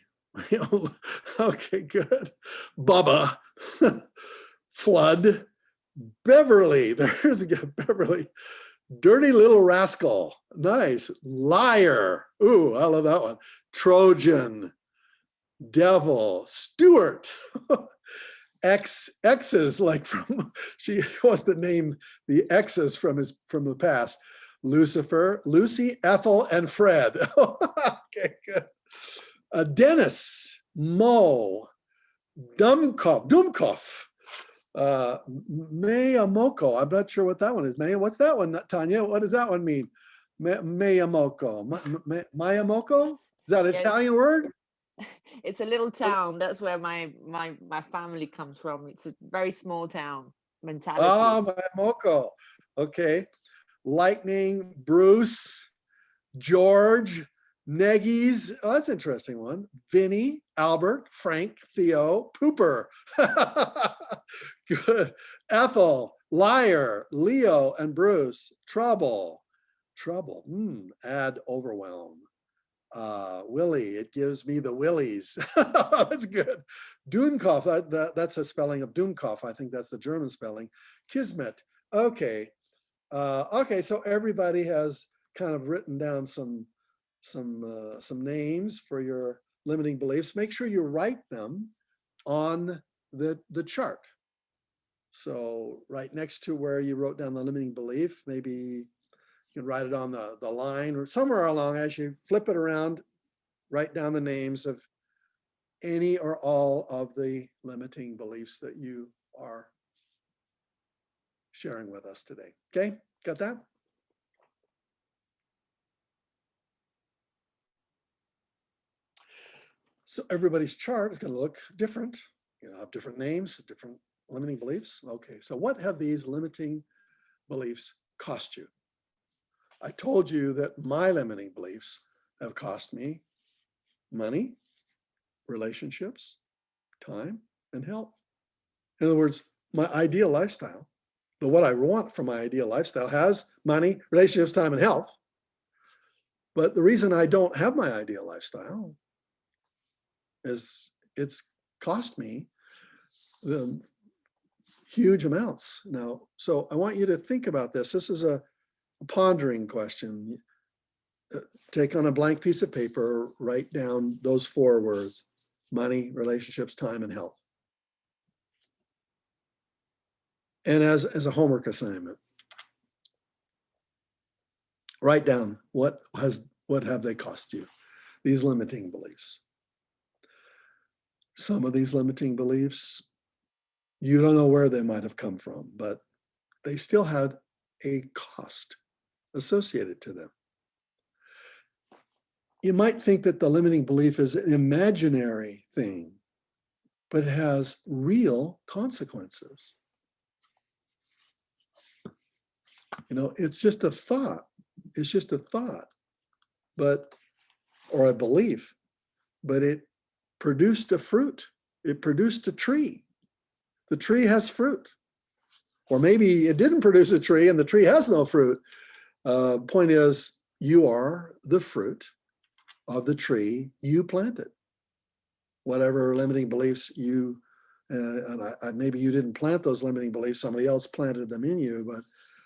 Okay, good. Bubba, Flood, Beverly. There's a good Beverly. Dirty little rascal. Nice. Liar. Ooh, I love that one. Trojan. Devil. Stewart. Exes, like she wants to name the exes from the past. Lucifer, Lucy, Ethel, and Fred. Okay, good. Dennis, Mo, Dumkov, Mayamoko. I'm not sure what that one is. What's that one, Tanya? What does that one mean? Mayamoko. Mayamoko? Is that an Italian word? It's a little town. That's where my family comes from. It's a very small town mentality. Ah, Mayamoko. Okay. Lightning, Bruce, George, Neggies. Oh, that's an interesting one. Vinny, Albert, Frank, Theo, Pooper. Good. Ethel, Liar, Leo, and Bruce. Trouble. Add overwhelm. Willie, it gives me the willies. That's good. Dunkopf, that's a spelling of Dunkopf. I think that's the German spelling. Kismet. Okay. Okay, so everybody has kind of written down some names for your limiting beliefs. Make sure you write them on the chart. So right next to where you wrote down the limiting belief, maybe you can write it on the line or somewhere along. As you flip it around, write down the names of any or all of the limiting beliefs that you are sharing with us today. Okay, got that? So everybody's chart is going to look different. You have different names, different limiting beliefs. Okay, so what have these limiting beliefs cost you? I told you that my limiting beliefs have cost me money, relationships, time, and health. In other words, my ideal lifestyle, what I want from my ideal lifestyle has money, relationships, time, and health. But the reason I don't have my ideal lifestyle is it's cost me huge amounts now. So I want you to think about this. This is a pondering question. Take on a blank piece of paper, write down those 4 words: money, relationships, time, and health. And as a homework assignment, write down what have they cost you, these limiting beliefs. Some of these limiting beliefs, you don't know where they might have come from, but they still had a cost associated to them. You might think that the limiting belief is an imaginary thing, but it has real consequences. It's just a thought. It's just a thought, or a belief, but it produced a fruit. It produced a tree. The tree has fruit. Or maybe it didn't produce a tree and the tree has no fruit. Point is, you are the fruit of the tree you planted. Whatever limiting beliefs maybe you didn't plant those limiting beliefs, somebody else planted them in you, but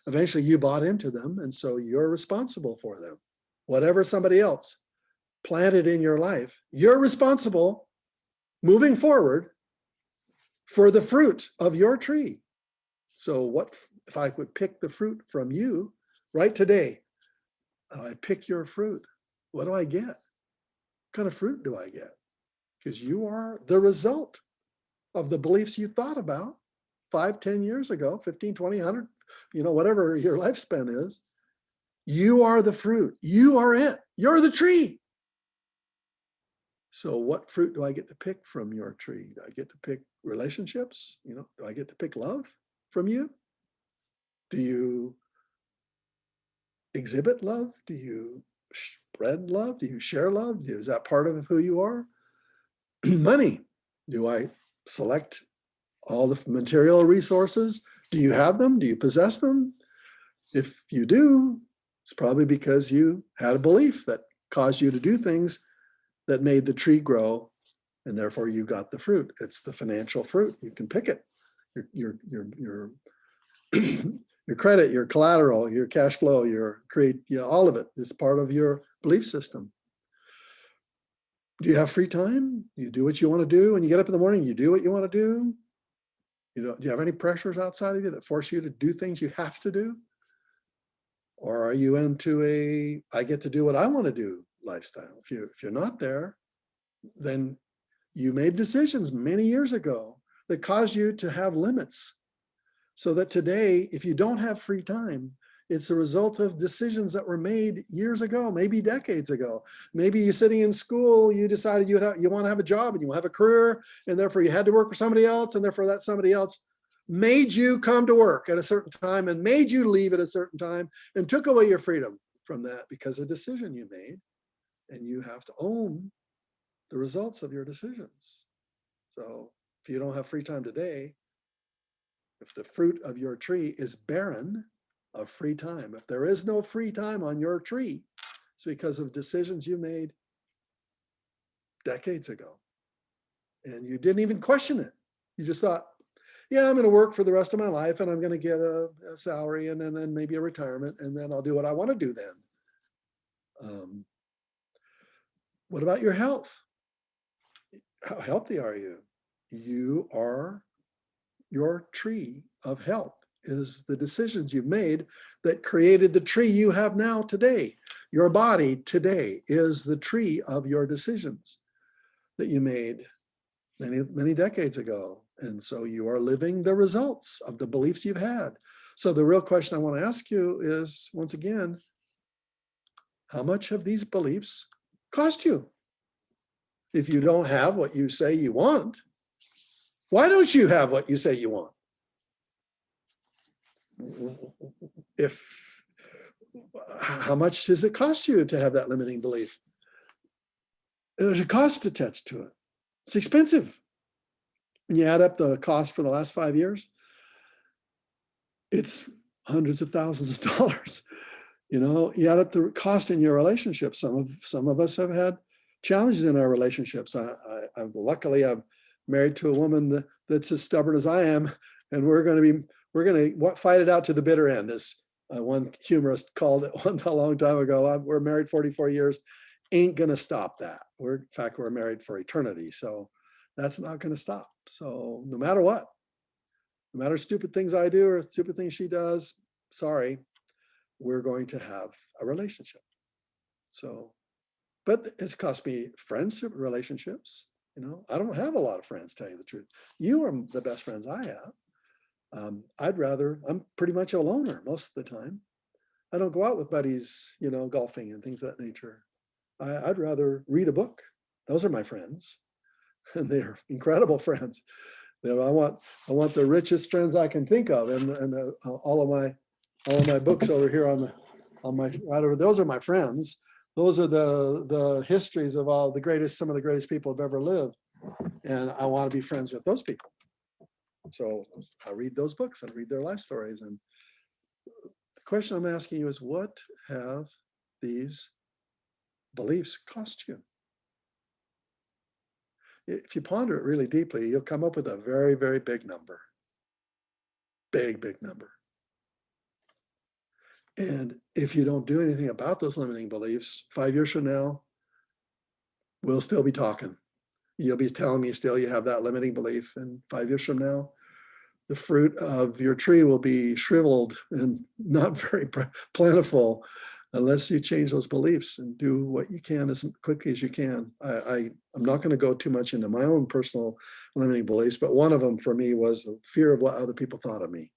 eventually you bought into them, and so you're responsible for them. Whatever somebody else planted in your life, you're responsible moving forward for the fruit of your tree. So what if I would pick the fruit from you right today? I pick your fruit. What do I get? What kind of fruit do I get? Because you are the result of the beliefs you thought about 5, 10 years ago, 15, 20, 100, whatever your lifespan is. You are the fruit. You are it. You're the tree. So what fruit do I get to pick from your tree? Do I get to pick relationships? Do I get to pick love from you? Do you exhibit love? Do you spread love? Do you share love? Is that part of who you are? Money. Do I select all the material resources? Do you have them? Do you possess them? If you do, it's probably because you had a belief that caused you to do things that made the tree grow, and therefore you got the fruit. It's the financial fruit. You can pick it. Your your credit, your collateral, your cash flow, all of it is part of your belief system. Do you have free time? You do what you want to do. When you get up in the morning, you do what you want to do. Do you have any pressures outside of you that force you to do things you have to do? Or are you into I get to do what I want to do lifestyle? If you're not there, then you made decisions many years ago that caused you to have limits. So that today, if you don't have free time, it's a result of decisions that were made years ago, maybe decades ago. Maybe you're sitting in school, you decided you want to have a job and you have a career, and therefore you had to work for somebody else, and therefore that somebody else made you come to work at a certain time and made you leave at a certain time and took away your freedom from that because of a decision you made. And you have to own the results of your decisions. So if you don't have free time today, if the fruit of your tree is barren of free time, if there is no free time on your tree, it's because of decisions you made decades ago. And you didn't even question it. You just thought, yeah, I'm going to work for the rest of my life and I'm going to get a salary and then maybe a retirement, and then I'll do what I want to do then. What about your health? How healthy are you? Your tree of health is the decisions you've made that created the tree you have now today. Your body today is the tree of your decisions that you made many, many decades ago. And so you are living the results of the beliefs you've had. So the real question I want to ask you is, once again, how much have these beliefs cost you? If you don't have what you say you want, why don't you have what you say you want? How much does it cost you to have that limiting belief? There's a cost attached to it. It's expensive. When you add up the cost for the last 5 years, it's hundreds of thousands of dollars. You add up the cost in your relationship. Some of us have had challenges in our relationships. Luckily, I'm married to a woman that's as stubborn as I am, and we're going to fight it out to the bitter end, as one humorist called it a long time ago. We're married 44 years, ain't going to stop that. In fact, we're married for eternity, so that's not going to stop. So no matter what, no matter stupid things I do or stupid things she does, sorry, we're going to have a relationship. So, but it's cost me friendship, relationships. I don't have a lot of friends, tell you the truth. You are the best friends I have. I'm pretty much a loner most of the time. I don't go out with buddies, golfing and things of that nature. I'd rather read a book. Those are my friends, and they're incredible friends. I want the richest friends I can think of, and all of my books over here on my right over. Those are my friends. Those are the histories of some of the greatest people who've ever lived, and I want to be friends with those people. So I read those books and read their life stories. And the question I'm asking you is, what have these beliefs cost you? If you ponder it really deeply, you'll come up with a very, very big number. Big number. And if you don't do anything about those limiting beliefs, 5 years from now, we'll still be talking. You'll be telling me still you have that limiting belief. And 5 years from now, the fruit of your tree will be shriveled and not very plentiful unless you change those beliefs and do what you can as quickly as you can. I'm not going to go too much into my own personal limiting beliefs, but one of them for me was the fear of what other people thought of me.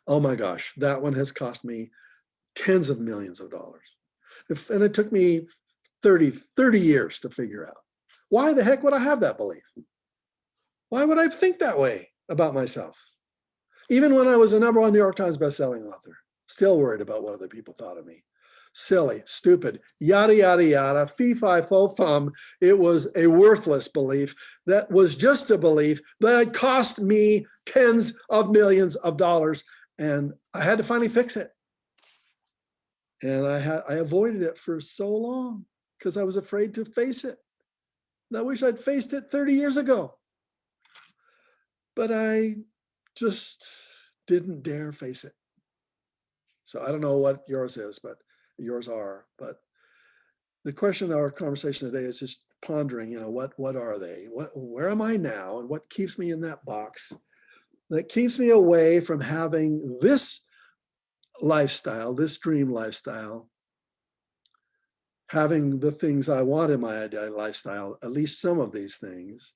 Oh my gosh, that one has cost me tens of millions of dollars. And it took me 30 years to figure out. Why the heck would I have that belief? Why would I think that way about myself? Even when I was a #1 New York Times bestselling author, still worried about what other people thought of me. Silly, stupid, yada, yada, yada, fee, fi, fo, fum. It was a worthless belief that was just a belief that cost me tens of millions of dollars. And I had to finally fix it. And I avoided it for so long because I was afraid to face it. And I wish I'd faced it 30 years ago. But I just didn't dare face it. So I don't know what yours is, but yours are. But the question of our conversation today is just pondering, what are they? Where am I now? And what keeps me in that box that keeps me away from having this lifestyle, this dream lifestyle, having the things I want in my ideal lifestyle, at least some of these things.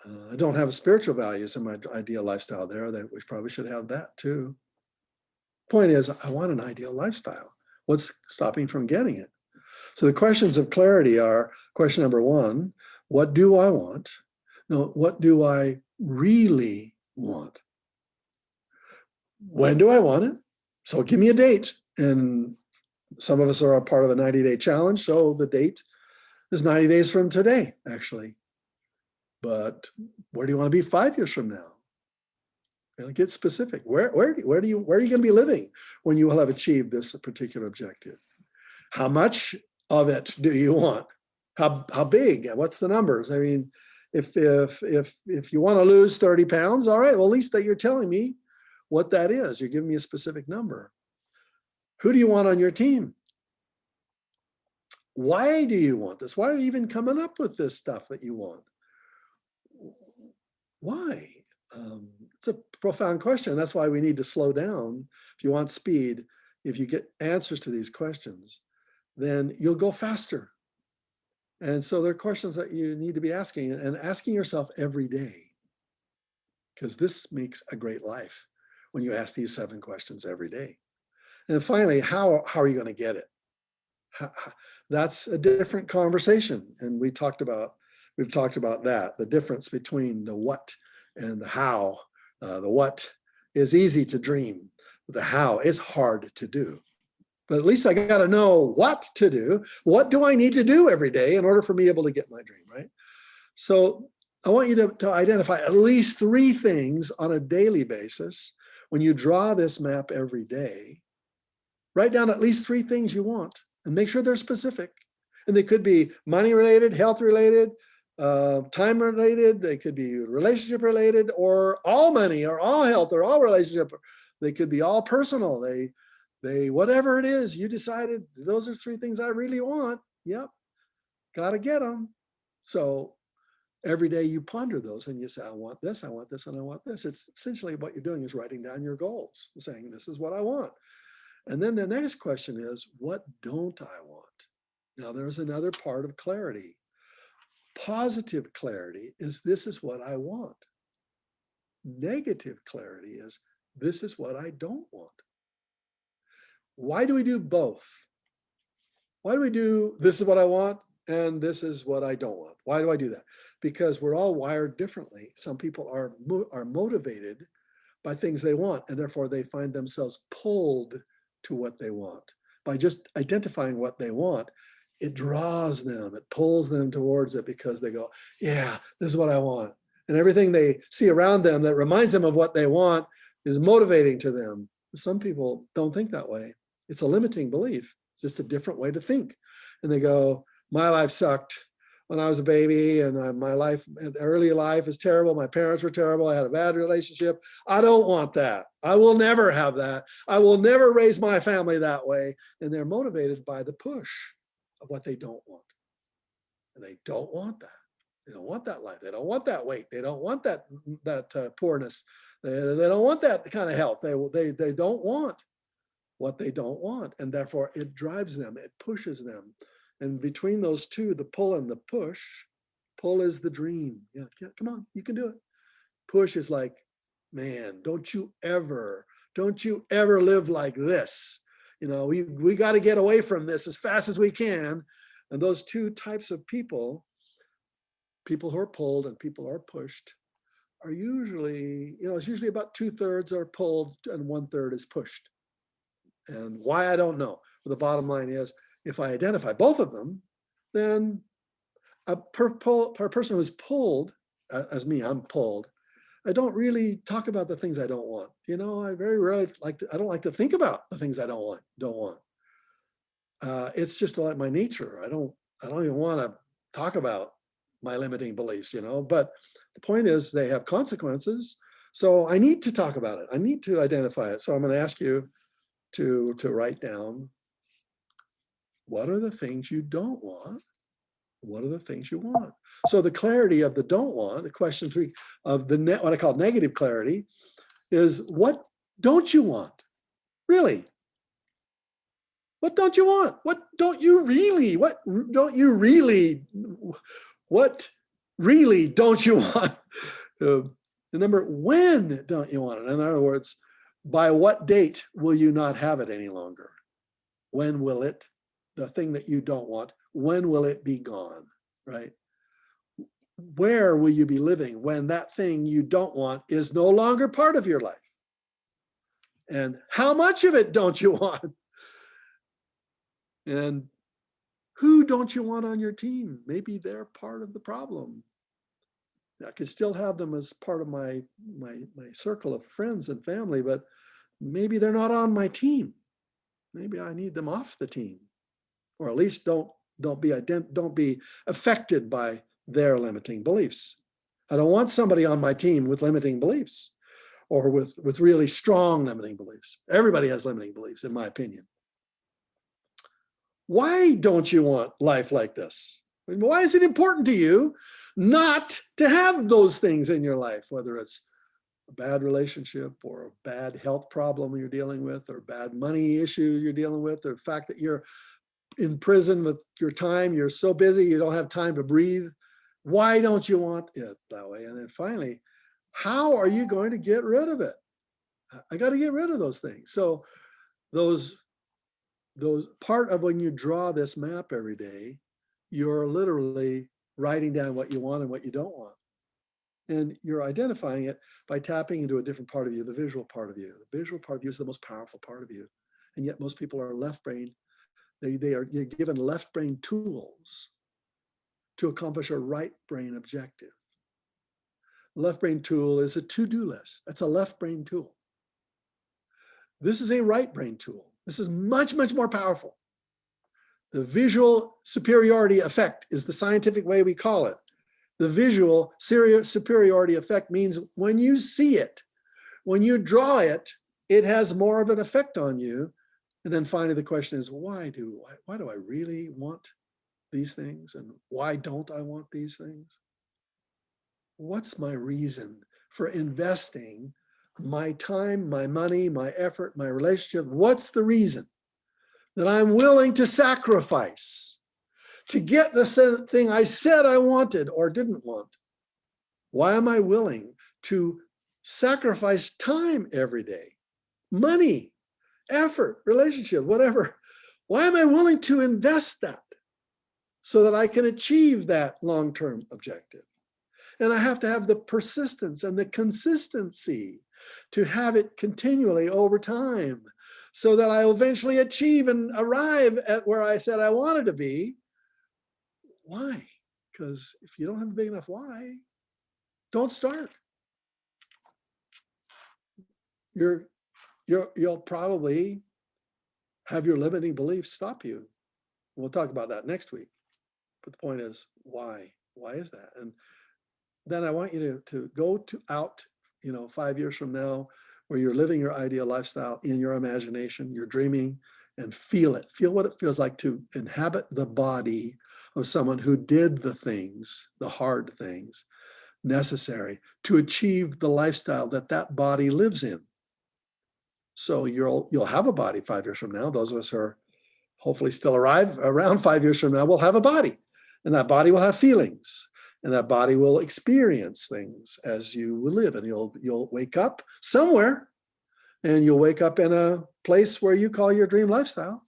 I don't have spiritual values in my ideal lifestyle there. That we probably should have that too. Point is, I want an ideal lifestyle. What's stopping from getting it? So the questions of clarity are, question number 1, what do I want? No, what do I really want? When do I want it? So give me a date. And some of us are a part of a 90-day challenge. So the date is 90 days from today, actually. But where do you want to be 5 years from now? Get specific. Where are you going to be living when you will have achieved this particular objective? How much of it do you want? How big? What's the numbers? I mean, if you want to lose 30 pounds, all right, well, at least that you're telling me what that is. You're giving me a specific number. Who do you want on your team? Why do you want this? Why are you even coming up with this stuff that you want? Why? It's a profound question. That's why we need to slow down. If you want speed, if you get answers to these questions, then you'll go faster. And so there are questions that you need to be asking and asking yourself every day, because this makes a great life when you ask these 7 questions every day. And finally, how are you going to get it? That's a different conversation. And we've talked about that, the difference between the what and the how. The what is easy to dream. The how is hard to do. But at least I got to know what to do. What do I need to do every day in order for me able to get my dream, right? So I want you to identify at least 3 things on a daily basis. When you draw this map every day, write down at least 3 things you want and make sure they're specific. And they could be money related, health related, time related. They could be relationship related, or all money, or all health, or all relationship. They could be all personal. They whatever it is, you decided those are 3 things I really want. Yep, got to get them. So every day you ponder those and you say, I want this, I want this, and I want this. It's essentially what you're doing is writing down your goals, saying this is what I want. And then the next question is, what don't I want? Now there's another part of clarity. Positive clarity is this is what I want. Negative clarity is this is what I don't want. Why do we do both? Why do we do this is what I want and this is what I don't want? Why do I do that? Because we're all wired differently. Some people are motivated by things they want, and therefore they find themselves pulled to what they want. By just identifying what they want, it draws them, it pulls them towards it because they go, yeah, this is what I want. And everything they see around them that reminds them of what they want is motivating to them. Some people don't think that way. It's a limiting belief. It's just a different way to think. And they go, my life sucked when I was a baby, and my life, early life is terrible. My parents were terrible. I had a bad relationship. I don't want that. I will never have that. I will never raise my family that way. And they're motivated by the push of what they don't want. And they don't want that. They don't want that life. They don't want that weight. They don't want that poorness. They don't want that kind of health. They don't want what they don't want. And therefore it drives them, it pushes them. And between those two, the pull and the push, pull is the dream. Yeah, come on, you can do it. Push is like, man, don't you ever live like this. You know, we got to get away from this as fast as we can. And those two types of people who are pulled and people who are pushed, are usually, it's usually about 2/3 are pulled and 1/3 is pushed. And why, I don't know. But the bottom line is, if I identify both of them, then a person who's pulled, as me, I'm pulled, I don't really talk about the things I don't want. I very rarely I don't like to think about the things I don't want. It's just like my nature. I don't even want to talk about my limiting beliefs, but the point is they have consequences. So I need to talk about it. I need to identify it. So I'm going to ask you to write down, what are the things you don't want? What are the things you want? So the clarity of the don't want, the question 3 of what I call negative clarity, is what don't you want? Really? What don't you want? What really don't you want? The number, when don't you want it? In other words, by what date will you not have it any longer? When will it, the thing that you don't want, when will it be gone, right? Where will you be living when that thing you don't want is no longer part of your life? And how much of it don't you want? And who don't you want on your team? Maybe they're part of the problem. I could still have them as part of my circle of friends and family, but maybe they're not on my team. Maybe I need them off the team, or at least don't be affected by their limiting beliefs. I don't want somebody on my team with limiting beliefs, or with really strong limiting beliefs. Everybody has limiting beliefs, in my opinion. Why don't you want life like this? Why is it important to you not to have those things in your life, whether it's a bad relationship or a bad health problem you're dealing with, or bad money issue you're dealing with, or the fact that you're in prison with your time, you're so busy you don't have time to breathe? Why don't you want it that way? And then finally, how are you going to get rid of it? I got to get rid of those things. So those part of when you draw this map every day, you're literally writing down what you want and what you don't want. And you're identifying it by tapping into a different part of you, the visual part of you. The visual part of you is the most powerful part of you. And yet most people are left brain. They're given left brain tools to accomplish a right brain objective. left brain tool is a to-do list. That's a left brain tool. This is a right brain tool. This is much, much more powerful. The visual superiority effect is the scientific way we call it. The visual superiority effect means when you see it, when you draw it, it has more of an effect on you. And then finally, the question is, why do I really want these things? And why don't I want these things? What's my reason for investing my time, my money, my effort, my relationship? What's the reason that I'm willing to sacrifice to get the thing I said I wanted or didn't want? Why am I willing to sacrifice time every day, money, effort, relationship, whatever? Why am I willing to invest that so that I can achieve that long-term objective? And I have to have the persistence and the consistency to have it continually over time so that I eventually achieve and arrive at where I said I wanted to be. Why? Because if you don't have a big enough why, don't start. You'll probably have your limiting beliefs stop you. We'll talk about that next week. But the point is, why? Why is that? And then I want you to go out, 5 years from now, where you're living your ideal lifestyle in your imagination, you're dreaming, and feel it. Feel what it feels like to inhabit the body of someone who did the things, the hard things necessary to achieve the lifestyle that body lives in. So you'll have a body 5 years from now. Those of us who are hopefully still around 5 years from now will have a body, and that body will have feelings. And that body will experience things as you will live. And you'll wake up somewhere, and you'll wake up in a place where you call your dream lifestyle.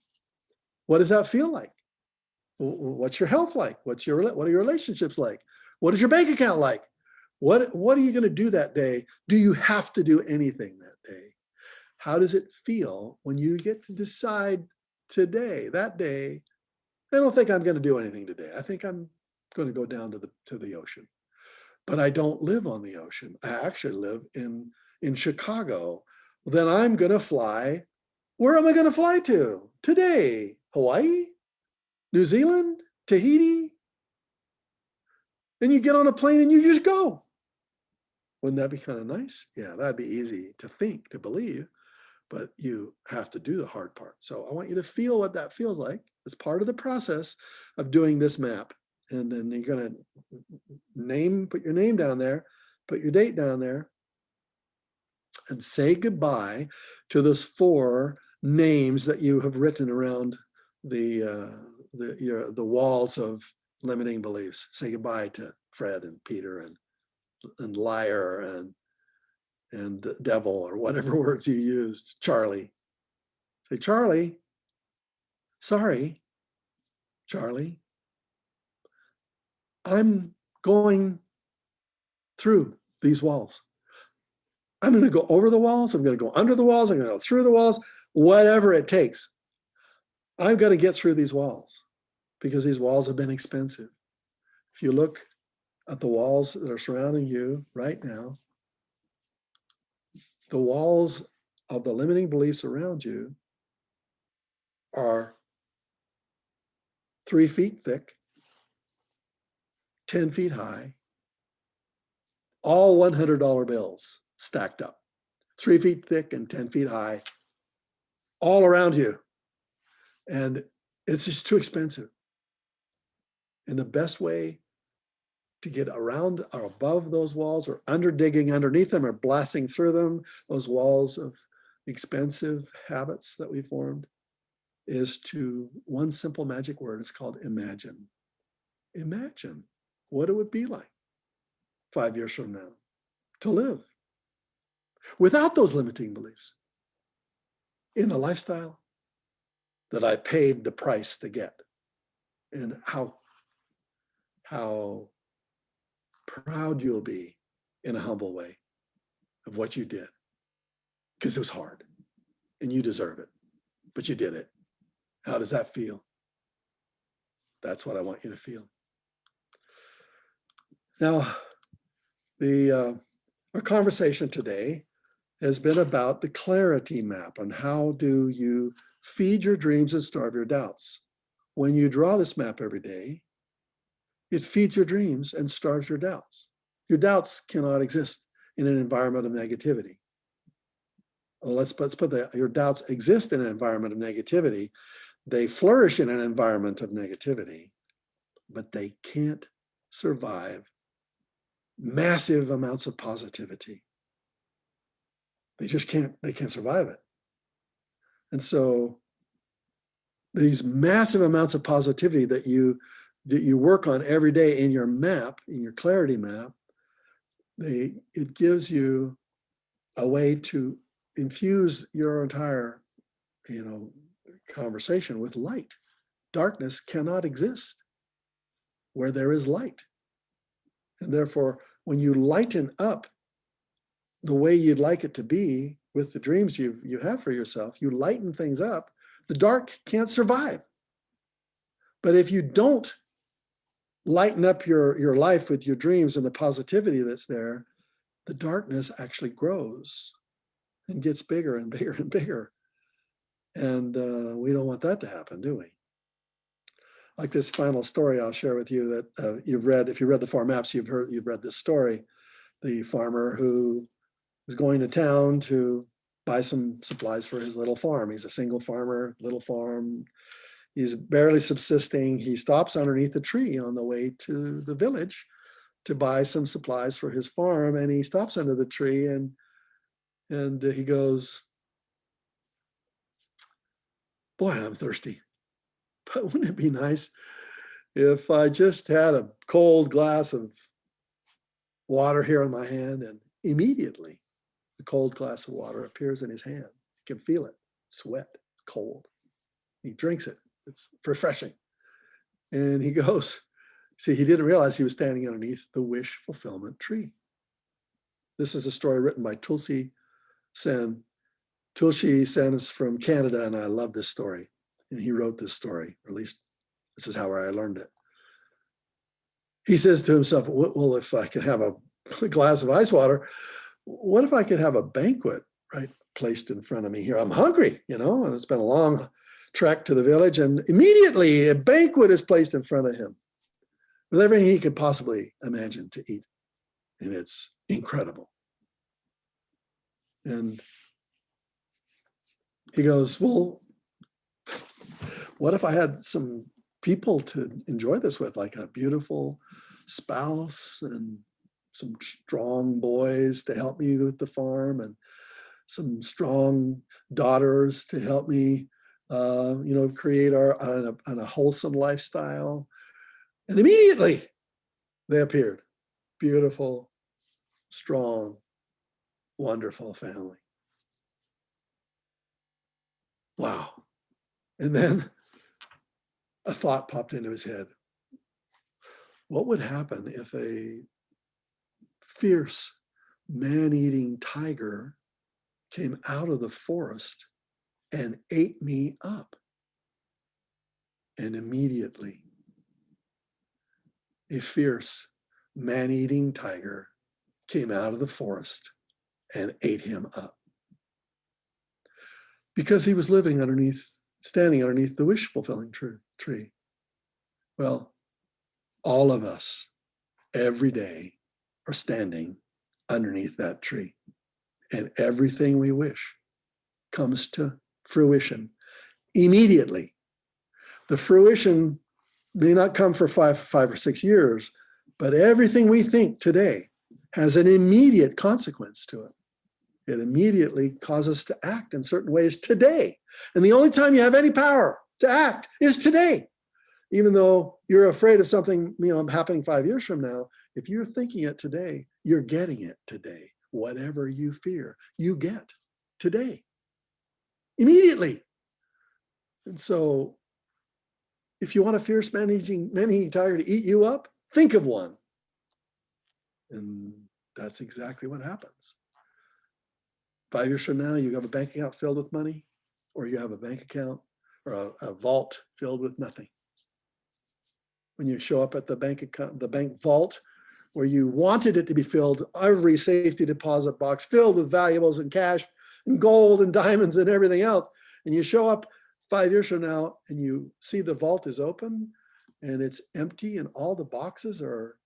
What does that feel like? What's your health like? What are your relationships like? What is your bank account like? What are you going to do that day? Do you have to do anything that day? How does it feel when you get to decide today, that day, I don't think I'm going to do anything today. I think I'm going to go down to the ocean. But I don't live on the ocean. I actually live in Chicago. Then I'm going to fly. Where am I going to fly to today? Hawaii? New Zealand? Tahiti? Then you get on a plane and you just go. Wouldn't that be kind of nice? Yeah, that'd be easy to think, to believe, but you have to do the hard part. So I want you to feel what that feels like as part of the process of doing this map. And then you're going to put your name down there, put your date down there, and say goodbye to those 4 names that you have written around the walls of limiting beliefs. Say goodbye to Fred and Peter and liar and devil, or whatever words you used. Charlie. Say, Charlie, sorry, Charlie, I'm going through these walls. I'm going to go over the walls. I'm going to go under the walls. I'm going to go through the walls, whatever it takes. I've got to get through these walls because these walls have been expensive. If you look at the walls that are surrounding you right now, the walls of the limiting beliefs around you are 3 feet thick, 10 feet high, all $100 bills stacked up, 3 feet thick and 10 feet high, all around you. And it's just too expensive. And the best way to get around or above those walls, or digging underneath them, or blasting through them, those walls of expensive habits that we formed, is to one simple magic word. It's called imagine. Imagine what it would be like 5 years from now to live without those limiting beliefs in the lifestyle that I paid the price to get, and how proud you'll be in a humble way of what you did, because it was hard and you deserve it, but you did it. How does that feel? That's what I want you to feel. Now, our conversation today has been about the clarity map and how do you feed your dreams and starve your doubts. When you draw this map every day, it feeds your dreams and starves your doubts. Your doubts cannot exist in an environment of negativity. Well, let's put your doubts exist in an environment of negativity. They flourish in an environment of negativity, but they can't survive massive amounts of positivity. They just can't survive it. And so these massive amounts of positivity that you work on every day in your map, in your clarity map, it gives you a way to infuse your entire, conversation with light. Darkness cannot exist where there is light. And therefore, when you lighten up the way you'd like it to be with the dreams you have for yourself, you lighten things up, the dark can't survive. But if you don't lighten up your life with your dreams and the positivity that's there, the darkness actually grows and gets bigger and bigger and bigger. And we don't want that to happen, do we? Like this final story I'll share with you that you've read. If you read the 4 maps, you've read this story. The farmer who was going to town to buy some supplies for his little farm. He's a single farmer, little farm. He's barely subsisting. He stops underneath a tree on the way to the village to buy some supplies for his farm. And he stops under the tree and he goes, "Boy, I'm thirsty. But wouldn't it be nice if I just had a cold glass of water here in my hand?" And immediately, the cold glass of water appears in his hand. He can feel it, sweat, cold. He drinks it. It's refreshing. And he goes, see, he didn't realize he was standing underneath the wish fulfillment tree. This is a story written by Tulsi Sen. Tulsi Sen is from Canada, and I love this story. And he wrote this story, or at least this is how I learned it. He says to himself, well, if I could have a glass of ice water, what if I could have a banquet, right, placed in front of me here? I'm hungry, and it's been a long trek to the village, and immediately a banquet is placed in front of him with everything he could possibly imagine to eat. And it's incredible. And he goes, well, what if I had some people to enjoy this with, like a beautiful spouse and some strong boys to help me with the farm and some strong daughters to help me, create a wholesome lifestyle. And immediately they appeared. Beautiful, strong, wonderful family. Wow. And then a thought popped into his head. What would happen if a fierce, man-eating tiger came out of the forest and ate me up? And immediately, a fierce, man-eating tiger came out of the forest and ate him up. Because he was standing underneath the wish-fulfilling tree. Well, all of us, every day, are standing underneath that tree. And everything we wish comes to fruition immediately. The fruition may not come for five or 6 years, but everything we think today has an immediate consequence to it. It immediately causes us to act in certain ways today. And the only time you have any power to act is today. Even though you're afraid of something happening 5 years from now, if you're thinking it today, you're getting it today. Whatever you fear, you get today, immediately. And so if you want a fierce man-eating tiger to eat you up, think of one. And that's exactly what happens. 5 years from now, you have a bank account filled with money, or you have a bank account or a vault filled with nothing. When you show up at the bank vault where you wanted it to be filled, every safety deposit box filled with valuables and cash and gold and diamonds and everything else. And you show up 5 years from now and you see the vault is open and it's empty and all the boxes are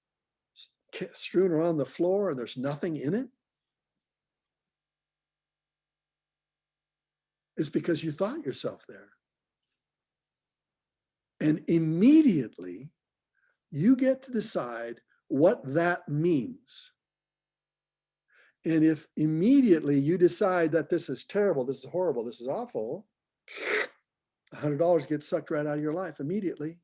strewn around the floor and there's nothing in it. It's because you thought yourself there. And immediately you get to decide what that means. And if immediately you decide that this is terrible, this is horrible, this is awful, $100 gets sucked right out of your life immediately.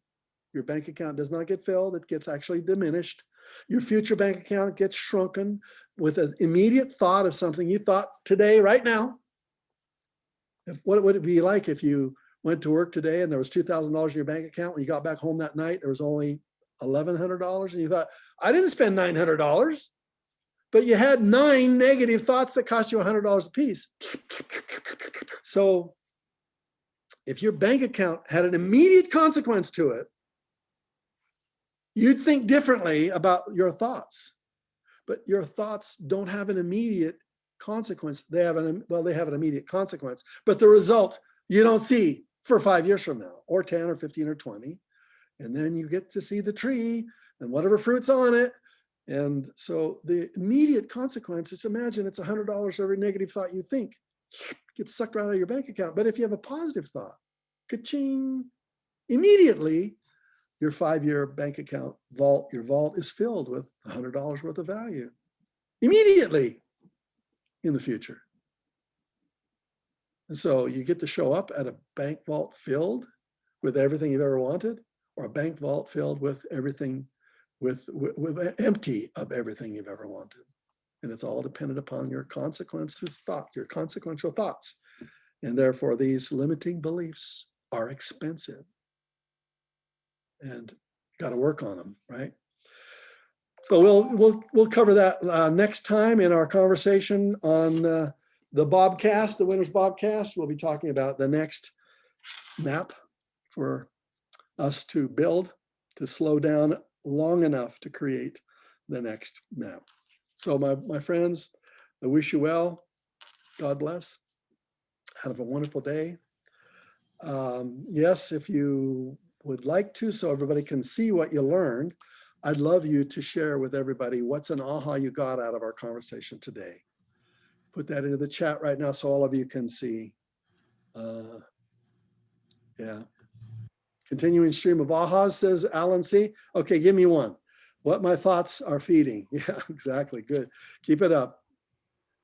Your bank account does not get filled, it gets actually diminished. Your future bank account gets shrunken with an immediate thought of something you thought today, right now. What would it be like if you went to work today and there was $2,000 in your bank account? When you got back home that night, there was only $1,100 and you thought, I didn't spend $900, but you had 9 negative thoughts that cost you $100 a piece. So if your bank account had an immediate consequence to it, you'd think differently about your thoughts. But your thoughts don't have an immediate consequence. They have an immediate consequence, but the result you don't see for 5 years from now, or 10 or 15 or 20. And then you get to see the tree and whatever fruit's on it. And so the immediate consequence is, imagine it's $100 every negative thought you think gets sucked right out of your bank account. But if you have a positive thought, ka-ching, immediately your 5-year bank account vault, your vault is filled with $100 worth of value. Immediately in the future. And so you get to show up at a bank vault filled with everything you've ever wanted, or a bank vault filled with everything, with empty of everything you've ever wanted. And it's all dependent upon your your consequential thoughts. And therefore these limiting beliefs are expensive. And you got to work on them, right? So we'll cover that next time in our conversation on the BOBcast, the Winner's BOBcast. We'll be talking about the next map for us to build, to slow down long enough to create the next map. So my friends, I wish you well. God bless. Have a wonderful day. Yes, if you would like to, so everybody can see what you learned, I'd love you to share with everybody what's an aha you got out of our conversation today. Put that into the chat right now so all of you can see. Yeah. Continuing stream of ahas, says Alan C. Okay, give me one. What my thoughts are feeding. Yeah, exactly. Good. Keep it up.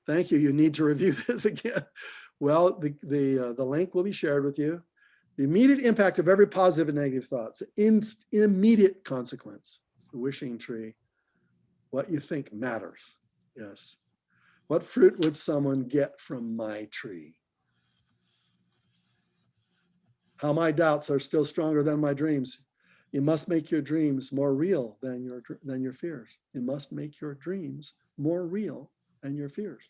Thank you. You need to review this again. Well, the link will be shared with you. The immediate impact of every positive and negative thoughts, immediate consequence, the wishing tree, what you think matters. Yes. What fruit would someone get from my tree? How my doubts are still stronger than my dreams. You must make your dreams more real than your fears. You must make your dreams more real than your fears.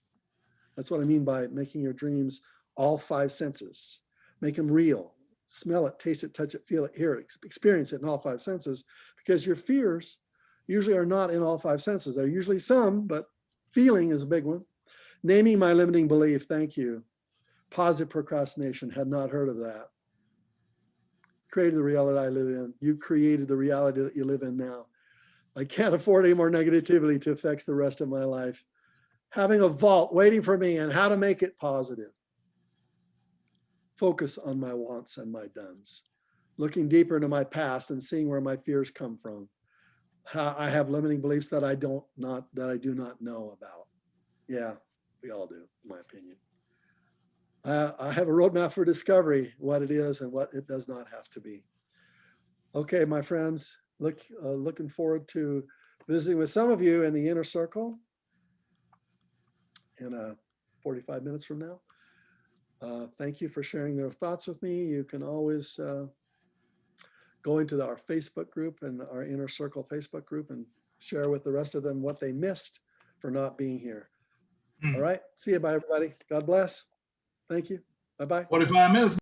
That's what I mean by making your dreams all 5 senses. Make them real. Smell it, taste it, touch it, feel it, hear it, experience it in all 5 senses, because your fears usually are not in all 5 senses. They're usually some, but feeling is a big one. Naming my limiting belief, thank you. Positive procrastination, had not heard of that. Created the reality I live in. You created the reality that you live in now. I can't afford any more negativity to affect the rest of my life. Having a vault waiting for me and how to make it positive. Focus on my wants and my dones. Looking deeper into my past and seeing where my fears come from. How I have limiting beliefs that I do not know about. Yeah, we all do, in my opinion. I have a roadmap for discovery, what it is and what it does not have to be. Okay, my friends, looking forward to visiting with some of you in the inner circle in 45 minutes from now. Thank you for sharing their thoughts with me. You can always go into our Facebook group and our Inner Circle Facebook group and share with the rest of them what they missed for not being here. All right. See you. Bye, everybody. God bless. Thank you. Bye-bye. What if I miss?